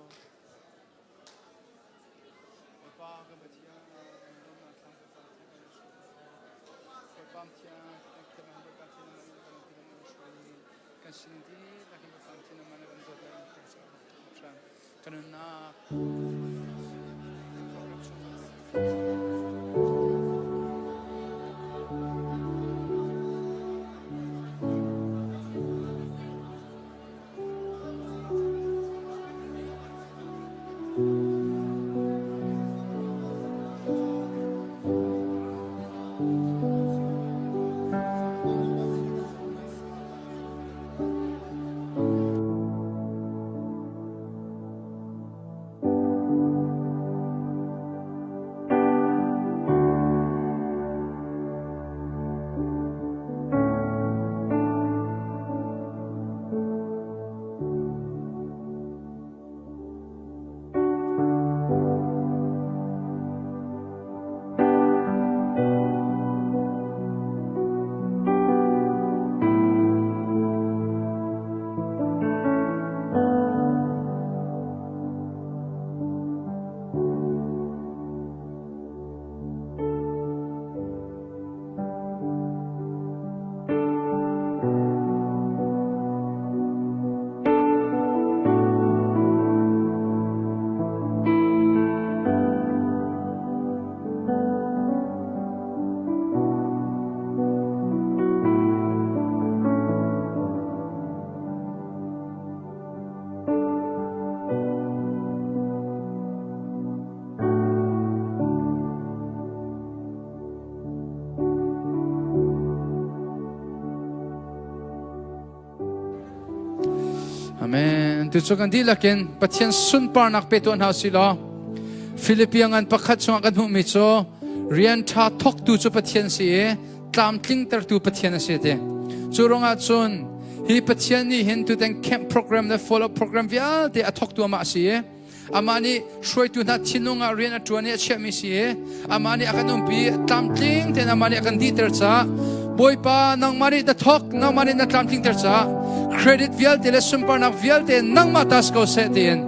Amen. Tu kan di lakin pathian sun par nak peton ha sila. Philippian pakhat chung kan humi cho rian tha thok tu chu pathian si e tlam tling tar tu pathian se te. Churonga chun hi pathian ni hin tu ten camp program the follow program vial te athok tu ma si e. Amani shoi tu na chinunga rian atuani achemi si e. Amani akanum bi tlam tling ten amani akan di ter cha. Boy pa nang mari na thok nang mari na tlam tling ter cha. Credit vial te le sumpar nak vial te nang matas ko setin.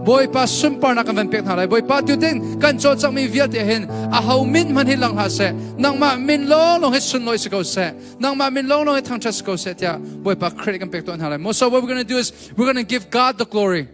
Boy pa sumpar nak kan pek thalai. Boy pa tu ten kan chot sak mi vial te hin a hau min man hilang ha se. Nang ma min long he sun loi se ko se. Nang ma min long he thang chas ko se tia. Boy pa credit kan pek ton thalai. So what we're going to do is we're going to give God the glory.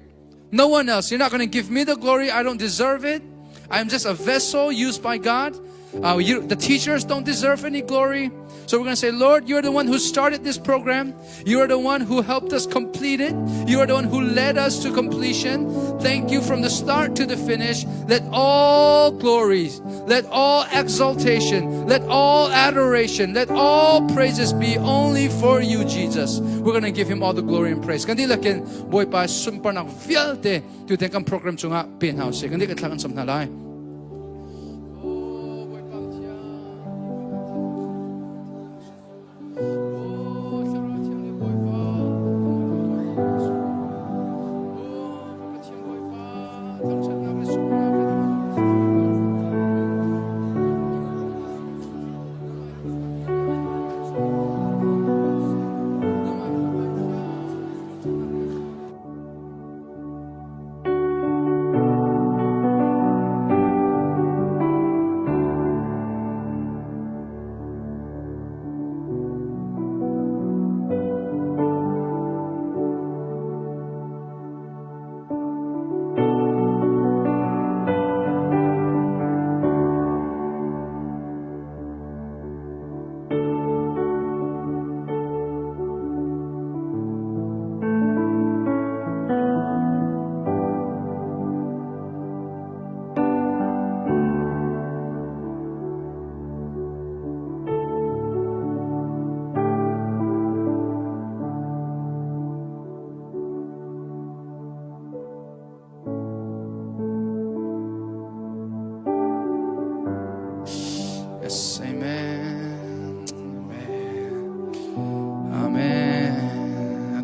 No one else. You're not going to give me the glory. I don't deserve it. I'm just a vessel used by God. The teachers don't deserve any glory. So we're going to say, Lord, you're the one who started this program. You are the one who helped us complete it. You are the one who led us to completion. Thank you from the start to the finish. Let all glories, let all exaltation, let all adoration, let all praises be only for you, Jesus. We're going to give him all the glory and praise. Kandi lakin boy pa sumpar nak vialte tu tengkang program chunga penthouse. Kandi katlakan samnalai.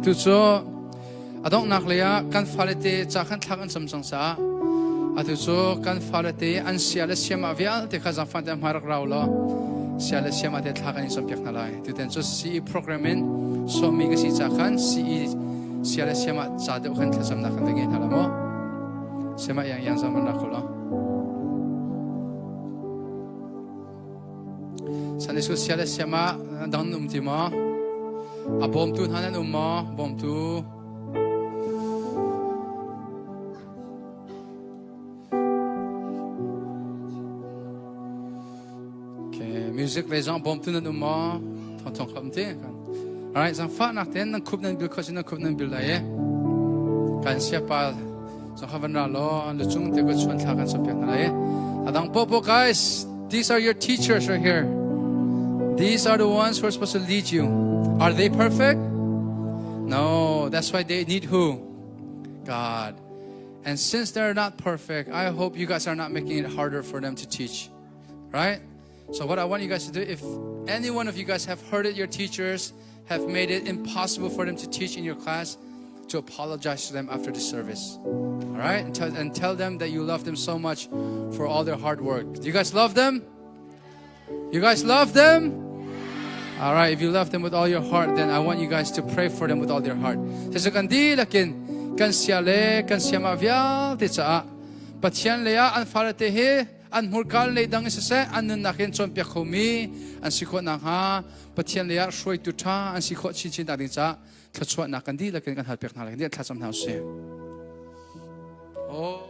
Tu cho adong nak leya kan falete cha kan thakan samsang sa atu chu kan falate an siala siama vial te kha zang fan tam harak raulo siala siama te thak ani som pek na lai tu ten chu CE programming so mi ga si cha khan CE siala siama cha de khan thasam na khan de nge thala mo sema yang sam na kholo Sunday school siala siama dang ti ma a bom tu hanan ma bom tu music le zang bom tu na ma thong kham te kan alright zang fa nak ten nang khup nan bil khosin nang khup nan bil la ye kan sia pa zang havan ra lo lu chung te go chuan tha kan so pek na ye adang popo guys these are your teachers right here. These are the ones who are supposed to lead you. Are they perfect? No, that's why they need who? God. And since they're not perfect, I hope you guys are not making it harder for them to teach. Right? So what I want you guys to do, if any one of you guys have heard it, your teachers have made it impossible for them to teach in your class, to apologize to them after the service. All right? And tell them that you love them so much for all their hard work. Do you guys love them? You guys love them? All right, if you love them with all your heart, then I want you guys to pray for them with all their heart. Sa kandi lakin kan siale kan siama vial ti cha pathian leya an farate he an murkal le dang se an nakin chom pe khomi an sikho na ha pathian leya shoi tu tha an sikho chi chi da ding cha thachwa na kandi lakin kan hal pek na lakin thacham na se oh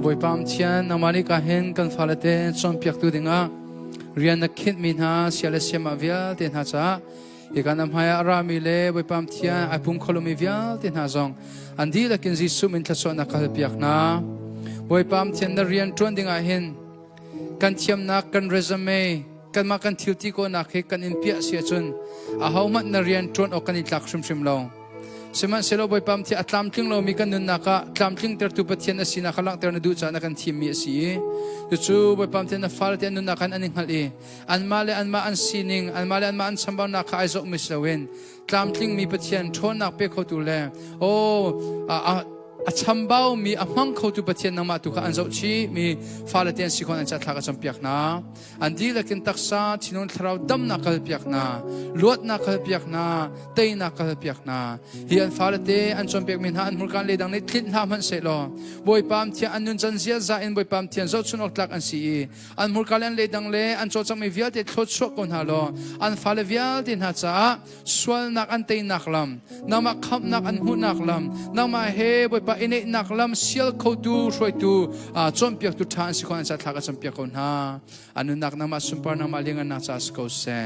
boi pam thian amani ka hen kan falate chom piak tu dinga rian na khit min ha siala sema via ten ha cha ikanam haya rami le boi pam thian apum kholomi via ten ha zong andi la kin ji sumin thaso na kal piak na boi pam thian na rian tron dinga hen kan thiam na kan resume kan ma kan thilti ko na khe kan in pia sia chun a haumat na rian tron o kan itlak shrim lo seman selo boi pam thi atlam tling lo mi kan nun na ka atlam tling ter tu pathian asina khalak ter na du cha na kan thim mi si tu chu boi pam thi na fal te nun na kan aning hal e an male an ma an sining an male an ma an sambang na ka aizo mislawen tlam tling mi pathian thon nak pe kho tu le o a chambao mi amang kho tu pathian nangma tu kha anzo chi mi falatian sikon an chatla ka champiak na andi lakin taksa chinon thrau dam na kal piak na luat na kal piak na tei na kal piak na hi an falate an champiak min ha an mulkan le dang ne thlin ha man se lo boy pam thia an nun chan zia za in boy pam thian zo chunok tlak an si an mulkan le dang le an cho chang mi vial te thot chok kon ha lo an fale vial tin ha cha swal nak an tei nak lam nama kham nak an hu nak lam nama he boy pa ine nak lam sial kho tu roi tu champiak tu than si kon cha thaka champiak kon ha anu nak nama sumpar nama linga na cha sko se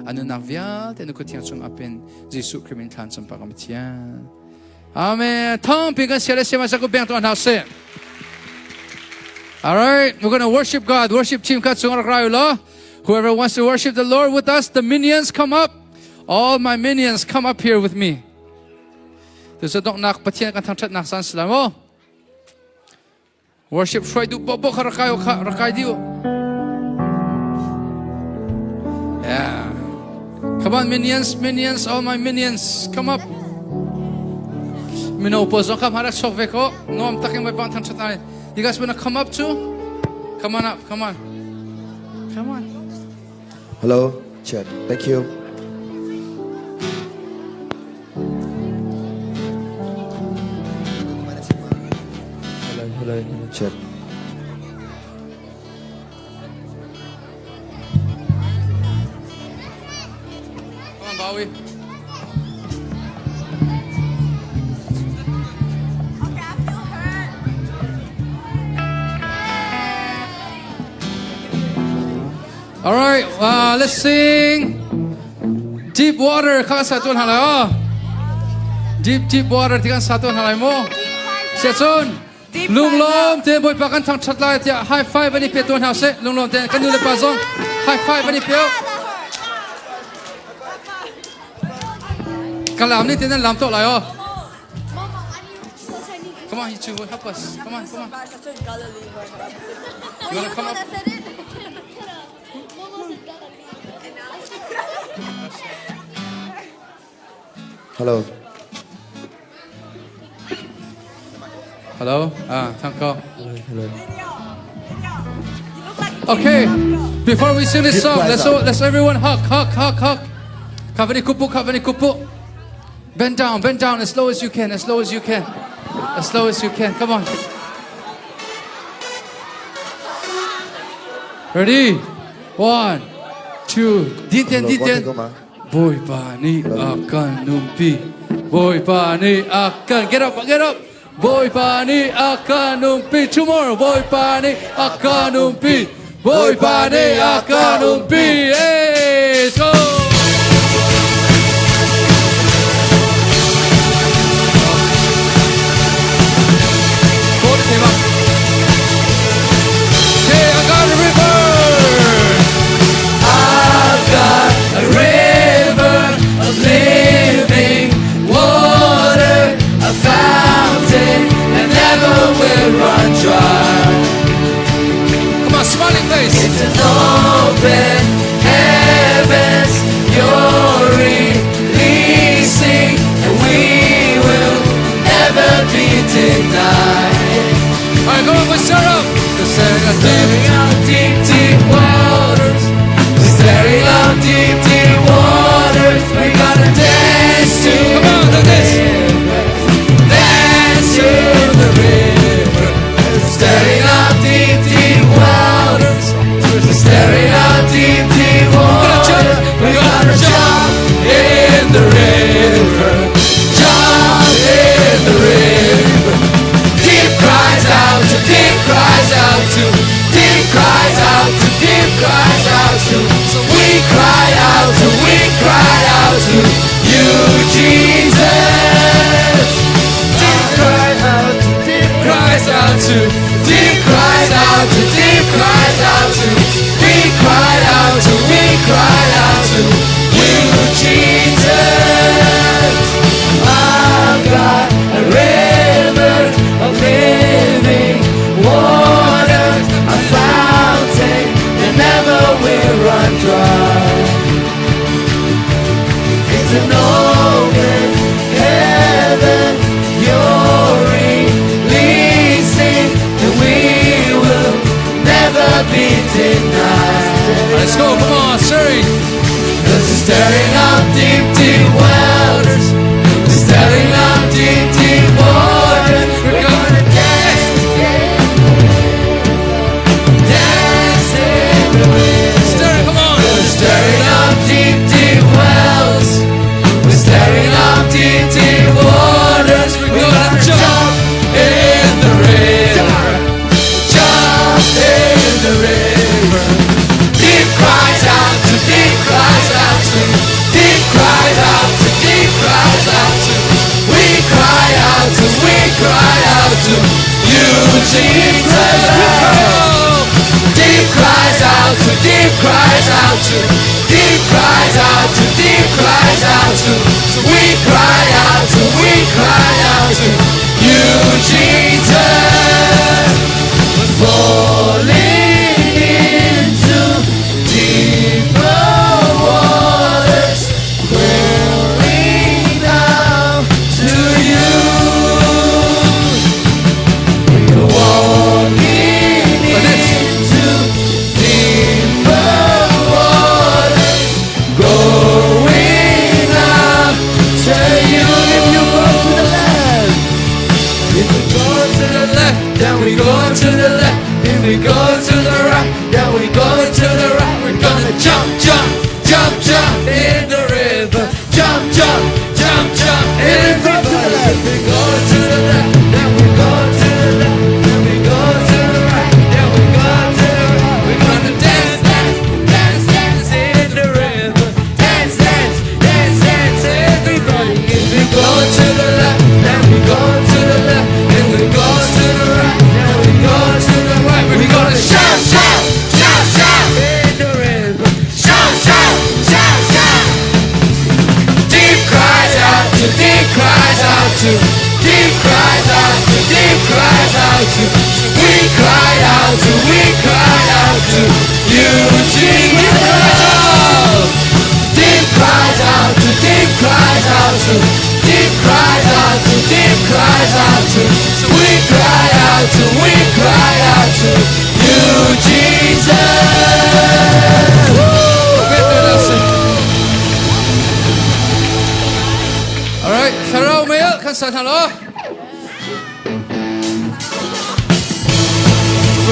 anu nak vial te no ko tiang chung apen jesu krimin than champa kam tia amen thong pinga sele sema sa ko beng to na se. All right, we're going to worship God. Worship team ka chung ra lo. Whoever wants to worship the Lord with us, the minions come up. All my minions come up here with me. There's a dong nak patien kan thang chat nak san slam oh. Worship try do bo rakai diu. Yeah. Come on minions, all my minions, come up. Mino pozong kam harak sok veko. No am taking my bang thang chat na. You guys want to come up too? Come on up, come on. Come on. Hello, chat. Thank you. Hello, chat. Come on, Bowie. All right, let's sing Deep Water. Kaka satuan halay oh. Deep Water tikan satuan halay mo. Setsun. Lunglom ten boy pakan thang chatlay tia high five ani petuan house. Lunglom ten kanule pasong high five ani peo. Kalam ni tinan lam to lay oh. Come on, you two will help us. Come on. You wanna come up? Hello. Hello. Thank God. Hello. Okay. Before we sing this song, let's everyone hug. Kavani kupu. Bend down as slow as you can. As slow as you can. Come on. Ready? 1, 2. Diten. Boy pani akan numpi. Boy pani akan. Get up. Boy pani akan numpi. Two more. Boy pani akan numpi. Boy pani akan numpi. Hey, let's go. Hey, I got a river. I've got a river of living water, a fountain that never will run dry. Come on, smiling face. It's an open heavens. to you, Jesus. Deep cries out to deep cries out to deep cries out to deep cries out to. So we cry out to you, Jesus. We're falling into deeper waters, crawling down to you. We're walking into deeper waters, going up to you. If you go to the left, if we go to the left, then we go to the left. If we go to the right, then we go to the right. We're gonna jump, jump, jump, jump in the river. Jump, jump, jump, jump. Everybody, if we go to the left, then we go to the left. Then we go to the right, then we go to the right. We're gonna dance, dance, dance, dance in the river. Dance, dance, dance, dance, everybody. If we go to the left, then we go to the left. If we go to the right, then we go to the right. We're gonna shout, shout, shout, shout in the river. Shout, shout, shout, shout. Deep cries out to deep cries out to deep cries out to deep cries out to. We cry out to you, Jesus. Deep cries out to deep cries out to deep cries out to deep cries out to. So we cry out to you, Jesus. All right, Sarau Mail, kan sa hello.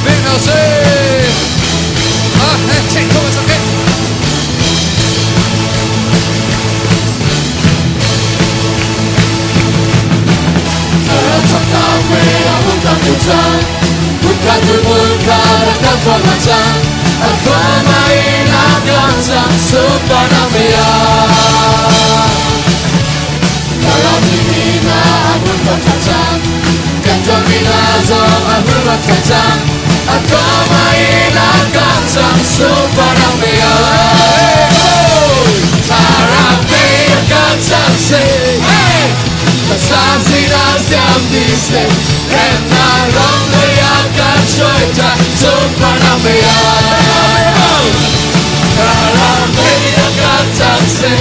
Big now say. Take over, okay. Sarau Thang Mail, I'm going to Bukan terbuka dan pemacang. Aku main akan sang sepanjang biar. Kalau dihina aku berkacang, kenjong bina zong aku berkacang. Aku main akan sang sepanjang biar. Harap akan saksi, saksi nasiam di sini. Karena orang akan cuaca sepanjang biar. Harap akan saksi,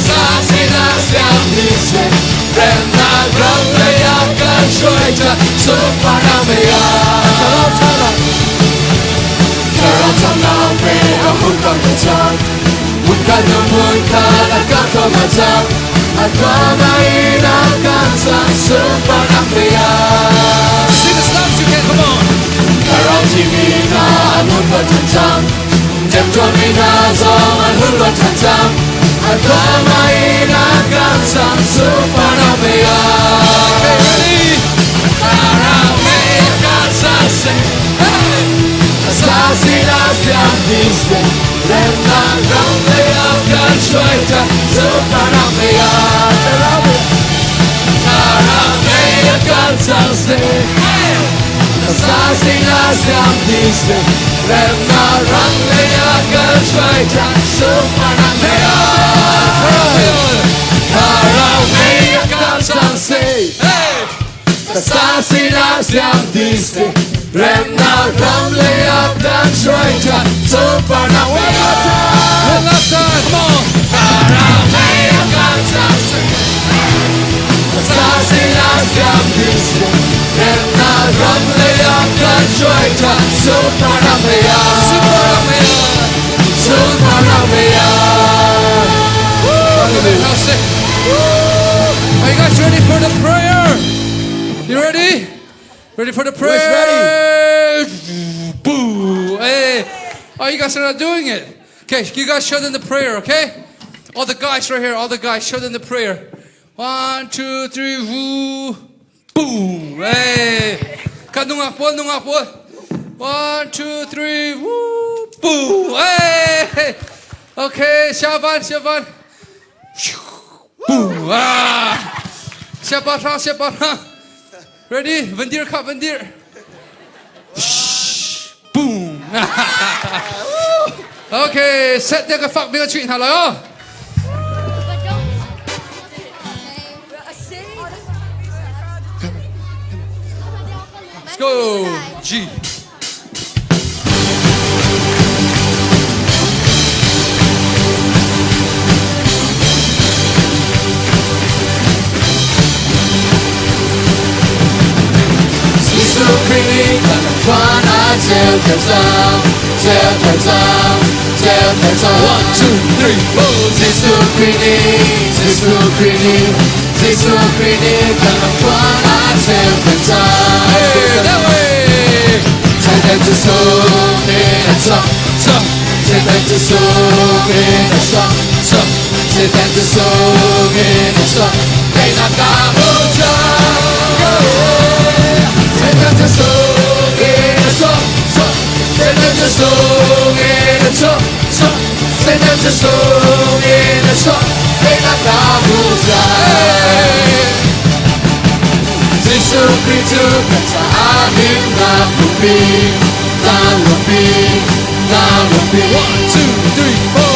saksi nasiam di sini. Karena orang akan cuaca sepanjang biar. Kalau tanah merah bukan kacang, bukan murka akan kau macam. Aku main akan sang sepanjang biar. Sing as loud as you can, come on. Kalau timina amun bercancang, jam mina zong amun bercancang. Aku main akan sang sepanjang biar. Harap akan saksi, saksi nasiam di sini. Renang ramai akan cuaca sepanjang biar. Ramai akan saksi, saksi nasiam di sini. Renang ramai akan cuaca sepanjang biar. Ramai akan saksi, saksi nasiam di sini. Renang ramai akan cuaca sepanjang biar. One last time, come on. Ramai akan saksi, saksi nasiam di sini. Renang ramai akan cuaca sepanjang biar. Sepanjang biar. Are you guys ready for the prayer? You ready? Ready for the prayer? Who's ready? Boo! Hey! Oh, you guys are not doing it. Okay, you guys show them the prayer, okay? All the guys right here, all the guys, show them the prayer. 1, 2, 3, woo! Boom! Hey! Nungak po. 1, 2, 3, woo! Boom! Hey! Okay, Siapan. Boom! Ah! Siapa. Ready? Vendir kap, vendir. Boom. Okay, set their fuck bigger chuyện hả lời. Let's go. G. One, two, three, four. Hey, that way. One, two, three, four.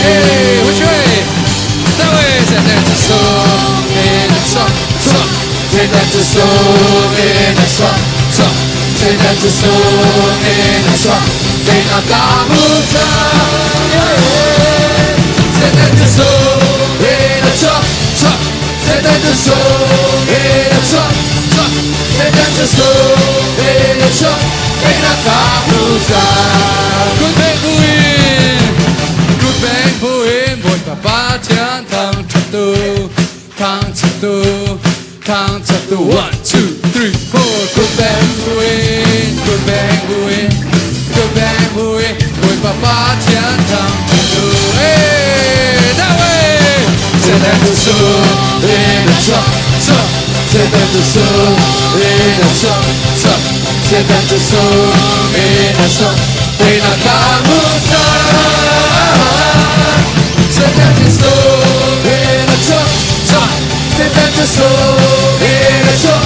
Hey, which way? That way. Set them to soul in a truck. Take them to soul in a truck. Take them to soul in a truck. They not gamuta. Take them to soul in a truck. Take them to soul in a truck. Take them to soul in a truck. They not gamuta. Good bang buin. Good bang buin. Boy papa tian thang chatu. Thang chatu. Thang chatu. 1, 2, 3, 4. Good bang buin. Good bang buin. Good bang buin. Boy papa tian thang chatu. Hey, that way. Say that to soul in a truck. Say that to soul in a truck. Say that to soul in a truck. They not gamuta. Say that to soul in a truck. Say that to soul in a truck.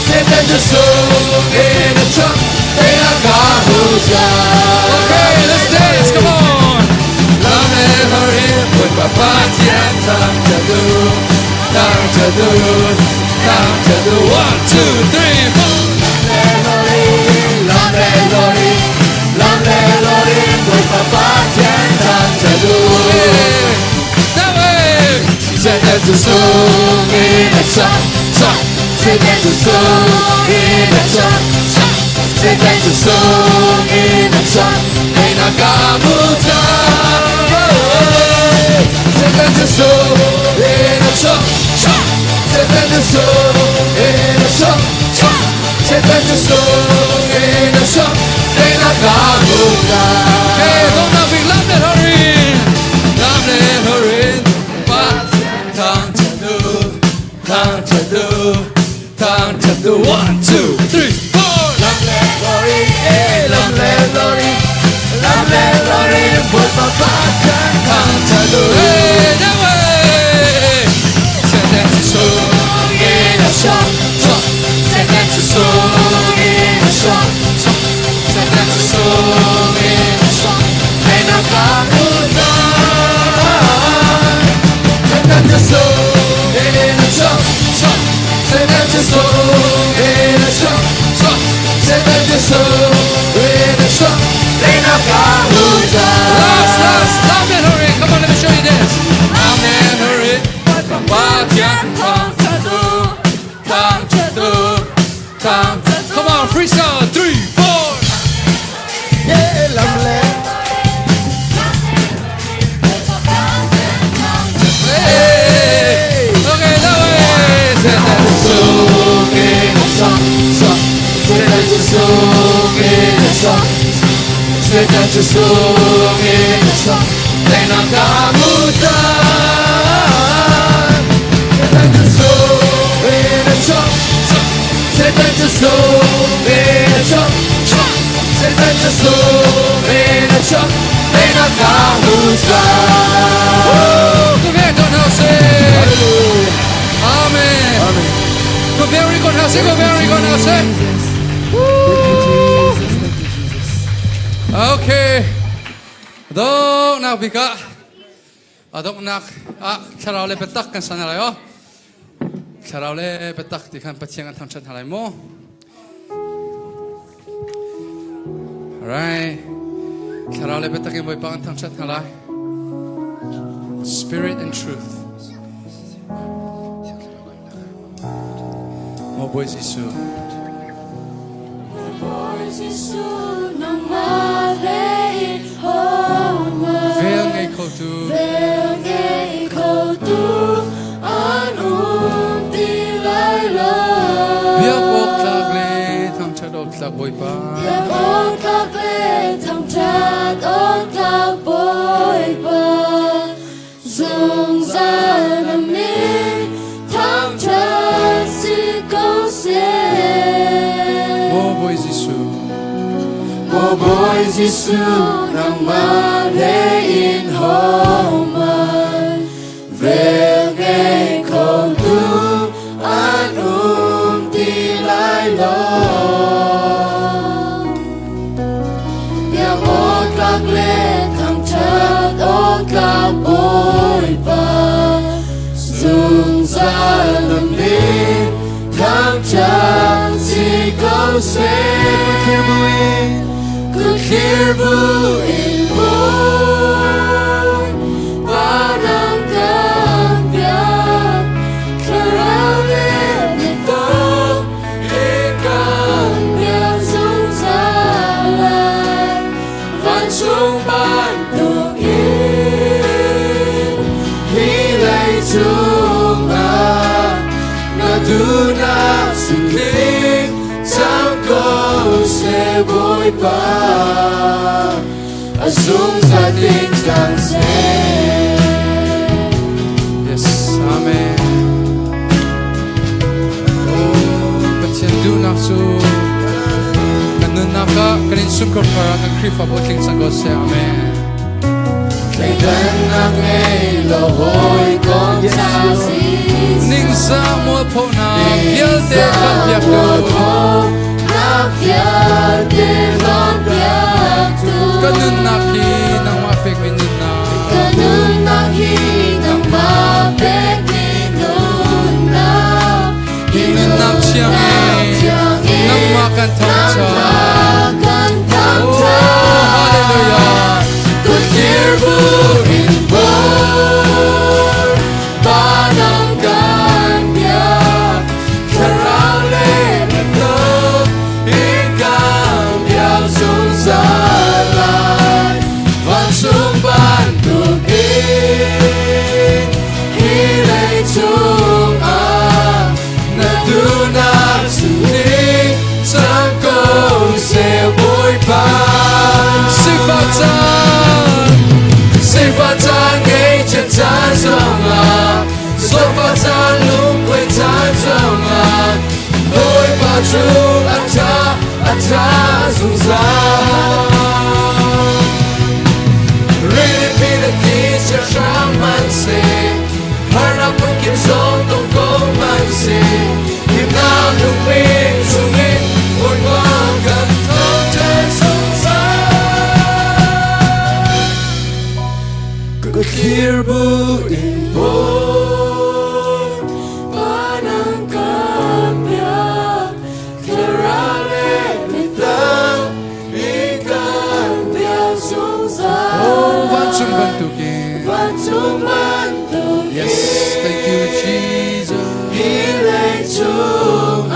Say that to soul in a truck. They not gamuta. Okay, let's dance. Come on. Love never in with Papa Tian Tang Chadu. Tang Chadu. Tang Chadu. 1, 2, 3, 4. Set them to soul in a truck. Set them to soul in a truck. Set them to soul in a truck. They not gamuta. Set them to soul in a truck. Set them to soul in a truck. Set them to soul in a truck. They not gamuta. Hey, don't not be love that hurry. Love that hurry. Thang chadu, thang chadu, thang chadu. 1, 2, 3, 4. Lovely glory, hey, lovely glory, lovely glory. Put my back and thang chadu, hey, that way. Set them to soul in a shop, set them to soul in a shop, set them to soul in a shop. They not gamuta. Set them to soul in a truck. Set them to soul in a truck. Set them to soul in a truck. They not gamuta. Last hurry. Come on, let me show you this. Hurry. Come on, freestyle. 3, 4. Yeah, lovely. Hey. Okay, that way. Set them to soul in a truck. Set them to soul in a truck. Set them to soul in a truck. They not gamuta. Set them to soul in a truck. Set them to soul in a truck. Set them to soul in a truck. They not gamuta. Okay. Dok nak bika. Dok nak charau le petak kan sana layo. Charau le petak di kan patiengan thang chan halai mo. Alright. Charau le petak boy pangan thang chan halai. Spirit and truth. Mo boy Jisu. Vel ngay kau tu biak ok tlak le thang chat ok tlak boy pa Zong Zaan amin tham chat si câu se Mo boy Jisu. Mo boy Jisu nang in homan về ngày không tu an ti lai lo bia một các lệ thằng chát ốt các bồi ba dùng ra làm đi thằng chát chỉ câu sẽ cứ khiêu in boy parang kampiat kerana kita ikan yang sungsalan van chung ban tu hilai chung na duna singling sang ko se boy pa Azung sa ting sang se. Yes, amen. Oh, patien du nak su kanun naka kanin sukor para kan krifa boting sang gose, amen. Kay ganang ngay lohoy kong sa si Ning sa mo po na piel te kan piak tu kanun naki nang mapek minun na Kanun naki nang mapek minun na Inun nak siyang nang makan tangcha. Oh, hallelujah. Good year in boy Banang ganya Karale nito Ikaw yang sungsalan Vansung bandugin Hilay chung Nadunak suling Sangko se boy pa Sifatan ngay chatan zonga Sofatan lungkwe tan zonga Boy pa chung ata zungzang Really be the teacher shang man se Harap ang kim song tong kong man se Kim nang luming sungin Huwag wang gantong jan zungzang Kukirbu in boy Panang kampiak Kerale mitang Ikan biang sungzang Oh, vansung bantukin. Vansung bantukin Yes, thank you, Jesus. Hilay chung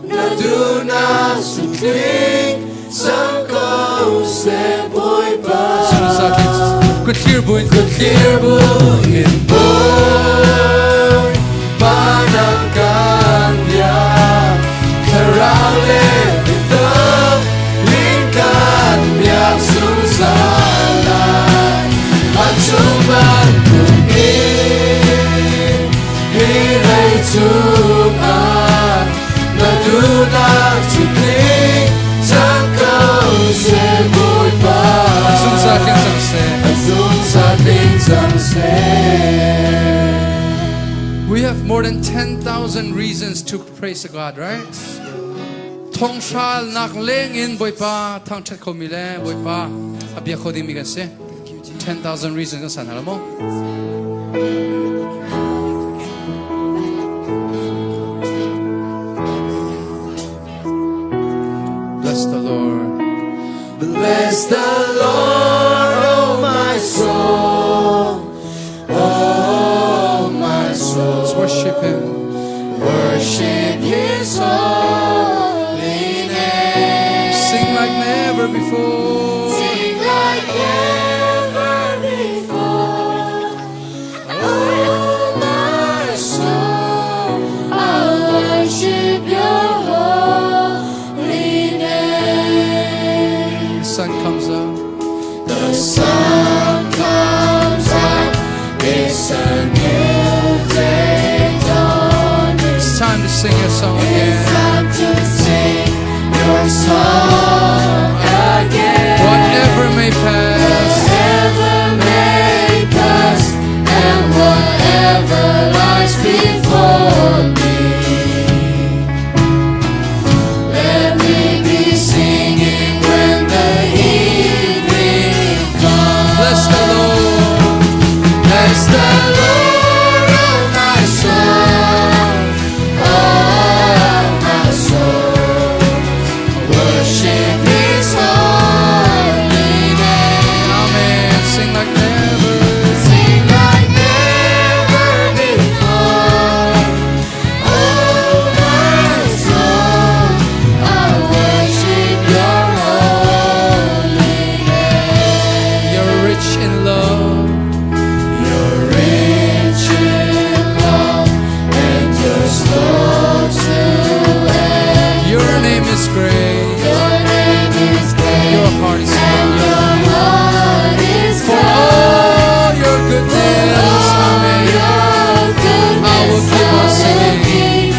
Naduna sukling Sangko se boy ba Sino sa akin? Kukirbu in boy Panang kanya Karale ito Lingkan biang sungsalan Pancuman kungin Hilay chung Nadunak sukling Sangko se boy ba Sino sa akin? Azung sa ting sang se than 10,000 reasons to praise God, right? Thong shal nak leng in boy pa thang chat ko mi le boy pa abia ko ding mi kan se 10,000 reasons kan san halamo. Bless the Lord. Bless the Lord, oh my soul, oh my soul. Let's worship Him. Worship His holy name. Sing like never before. Sing like never before. Oh my soul, I'll worship Your holy name. The sun comes up. The sun comes up, it's a new day dawning. It's time to sing your song It's again. time to sing your song again. Whatever may pass, Whatever may pass, and whatever lies before me. Let me be singing when the evening comes. bless the Lord. Bless the Lord, oh my soul, oh my soul. Worship His holy name. Amen. Sing like never. Sing like never before. Oh my soul, I worship Your holy name. You're rich in love. You're rich in love and You're slow to anger. Your name is great. Your name is great. Your heart is and kind. Your heart is For kind. all your goodness, amen. Your goodness I will keep on singing.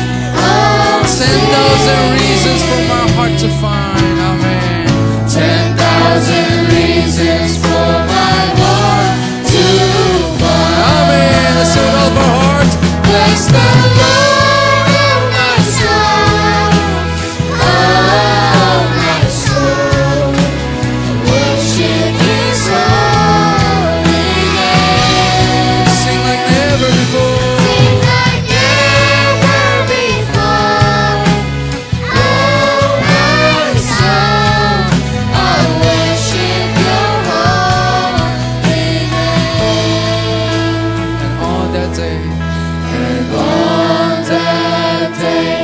10,000 reasons for my heart to find, amen. 10,000 reasons for my heart to find. Amen. Let's sing with all of our heart. Bless the Lord, oh my soul, oh my soul. Worship His holy name. Sing like never before. Sing like never before. Oh my soul, I worship Your holy name. And on that day, And on that day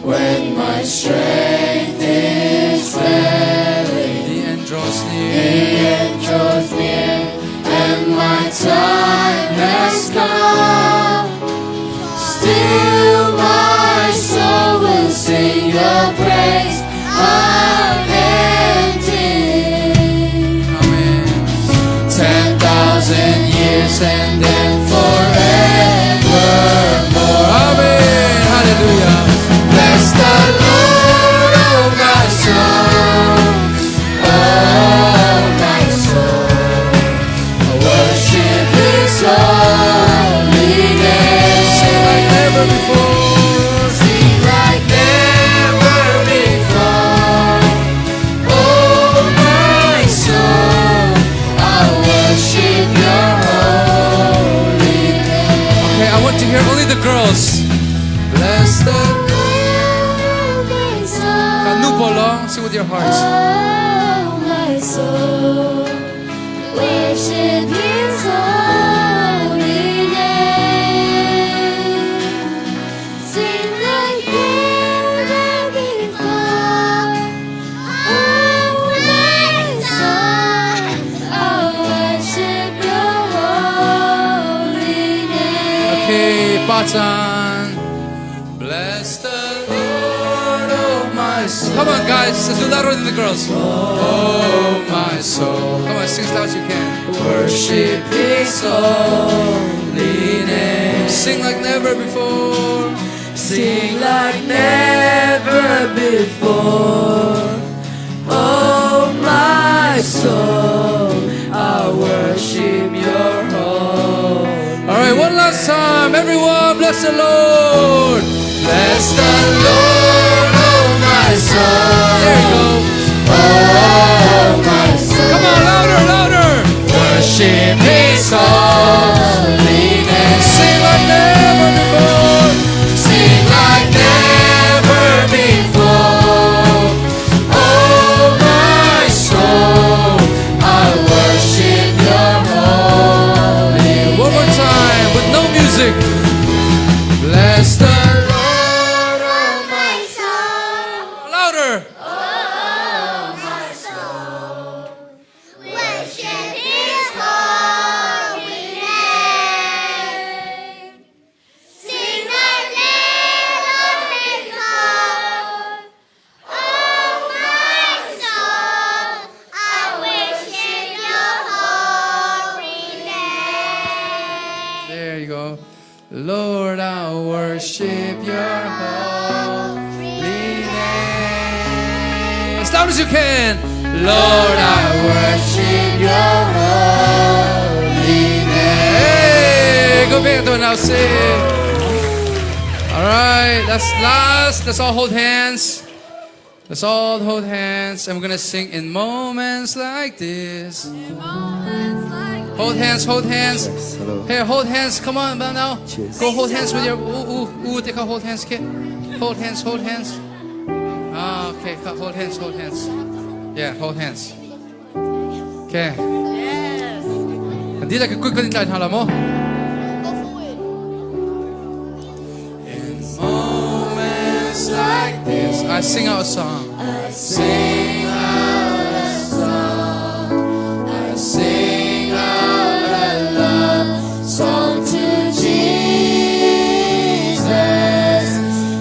when my strength is failing, the end draws the near. end draws near, and my time has come. Still my soul will sing Your praise unending. Amen. 10,000 years and then forevermore. Amen. Hallelujah. Bless the Lord, oh my soul, oh my soul. Worship His holy name. Sing like never before. Sing like never before. Oh my soul, I worship Your holy name. Okay, I want to hear only the girls. Bless the Oh my soul. Kanu bolong. Sing with your hearts. Oh, my soul, worship His holy name. Sing like never before. Oh, my soul, I worship Your holy name. Okay, Batan. Bless the Lord, oh my soul. Come on, guys. Let's do louder than the girls. Oh, my soul. Come on, sing as loud as you can. Worship His holy name. Sing like never before. Sing like never before. Oh my soul, I worship Your holy. All right, one last time. Everyone, bless the Lord. Bless the Lord, oh my soul. There you go. Oh my soul. Come on, louder, louder. Worship His holy name. Sing like never before. Sing like never before. Oh my soul, I worship Your holy name. One more time with no music. Bless the Lord, oh my soul. louder. Worship His holy name. Sing like never before. Oh my soul, I worship Your holy name. There you go. Lord, I worship Your holy name. As loud as you can. Lord, I worship Your holy name. Hey, go back to it now, sing. All right, that's last. Let's all hold hands. Let's all hold hands. And we're going to sing in moments like this. Hold hands, hold hands. Hello. Here, hold hands. Come on, now. Cheers. Go hold hands with your. Ooh, take a hold hands, kid. Hold hands, hold hands. Ah, okay, hold hands, hold hands. Yeah, hold hands. Okay. Yes. Hindi lang quick ko din tayo hala mo. In moments like this, I sing out a song. I sing out a song. I sing out a love song to Jesus.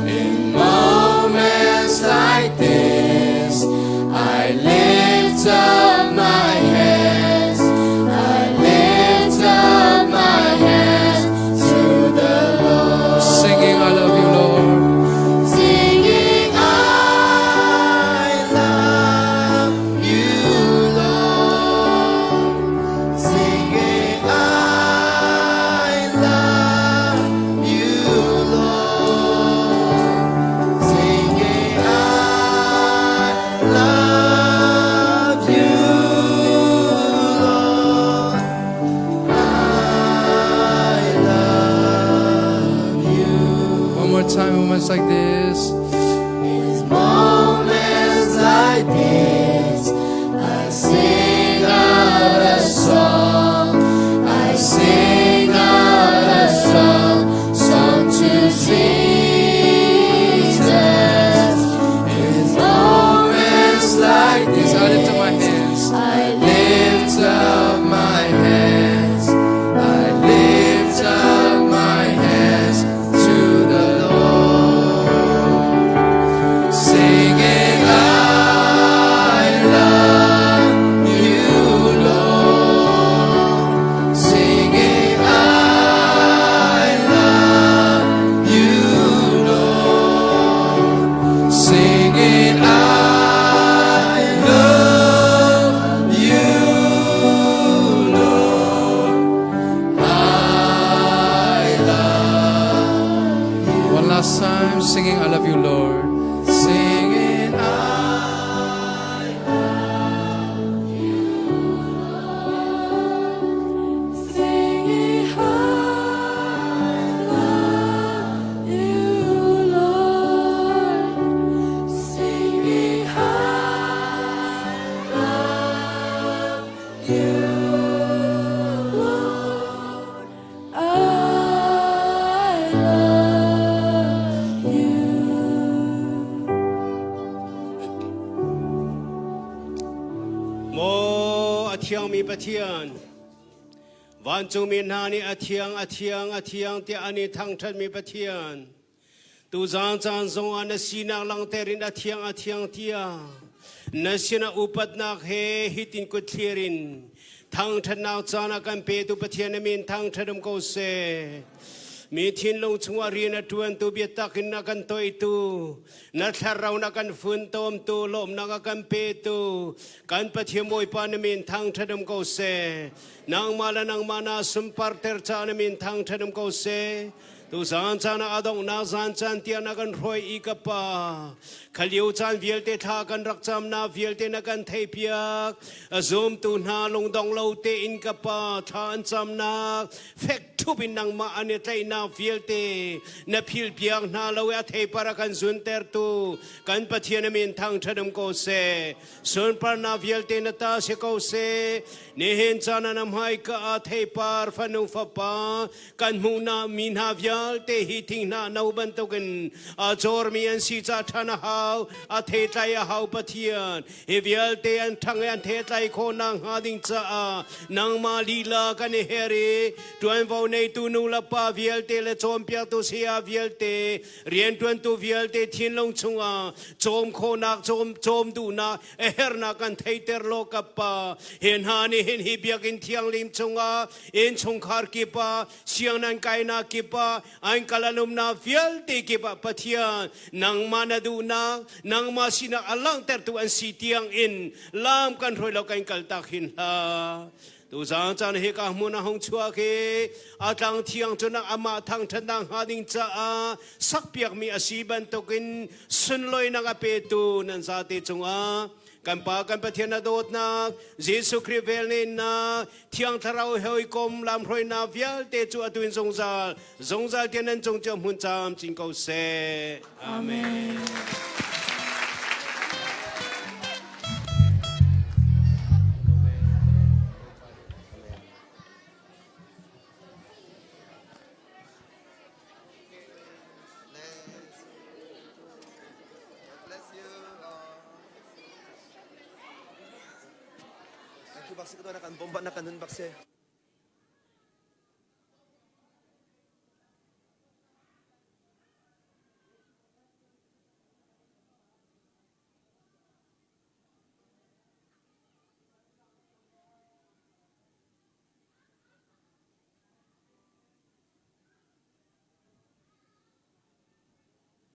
In moments like this, I lift up my hands. I lift up my hands to the Lord. Singing, I love you, Lord. Singing, I love you, Lord. Singing, I love you, Lord. Singing, I love you, Lord. I love you. One more time, moments like this. It's moments like this, I sing out a song. I sing out a song to Jesus. It's moments like this, I lift up my hands. I lift up my hands. I lift up my hands to the Lord. Singing, I love you, Lord. Singing, I love you, Lord. Singing, I love you, Lord. I love you. One last time, singing, I love you, Lord. Singing, I singing, I love you, Lord. Singing, I love you, Lord. I love you. Mo atiang mi patian Van chung mi nani atiang ti ani thang that mi patian Tu zan zong an sinang lang terin atiang tia Nasina upat nak he hitin ko clearin Thang that now zana kan pe tu patian min thang thadum ko se mi thiên long chunga ri na tuan tu bia takin na kan toi tu na tharau na kan fun tom tu lom na kan pe tu kan pathiam moi pa na min thang thadam ko se nang mala nang mana sum parter cha na min thang thadam ko se tu zan chana adong na zan chan tia na kan roi I ka pa khaliu chan viel te tha kan rak cham na viel te na kan thei piak azum tu na long dong lo te in ka pa than cham na fek thu bin nang ma ane tlai na viel te na phil piak na lo ya thei para kan zun ter tu kan pathian min thang thadam ko se sun par na viel te na ta se ko se ne hen chana nam hai ka a thei par fanu fa pa kan mu na min ha vial te hi thing na no ban to kan a chor mi an si cha thana hau a thei tlai a hau pathian he vial te an thang an thei tlai kho nang ha ding cha a nang ma lila kan he re tuan vo nei tu nu la pa vial te le chom pia tu sia vial te rian tuan tu vial te thin long chunga chom kho nak chom du na e her na kan thei ter lo ka pa hen ha ni hen hi biak in thiang lim chunga in chung khar ki pa siang nan kai na ki pa ain kalalum na vial te ki pa pathian nang mana du na nang ma sina alang ter tu an si tiang in lam kan roi lo kan kal tak hin ha tu zang chan he ka mu na hong chua ke atang thiang chuna ama thang thandang ha ding cha a sak piak mi asiban tokin sun loi na ka pe tu nan sa te chunga kan pa kan pathian na dot na Jesu Christ vel na thiang tharau hoi kom lam roi na vial te chu atuin zongzal tian nan chong chom hun cham chin ko se amen. Bakse ko to na kan bomba na kanun bakse.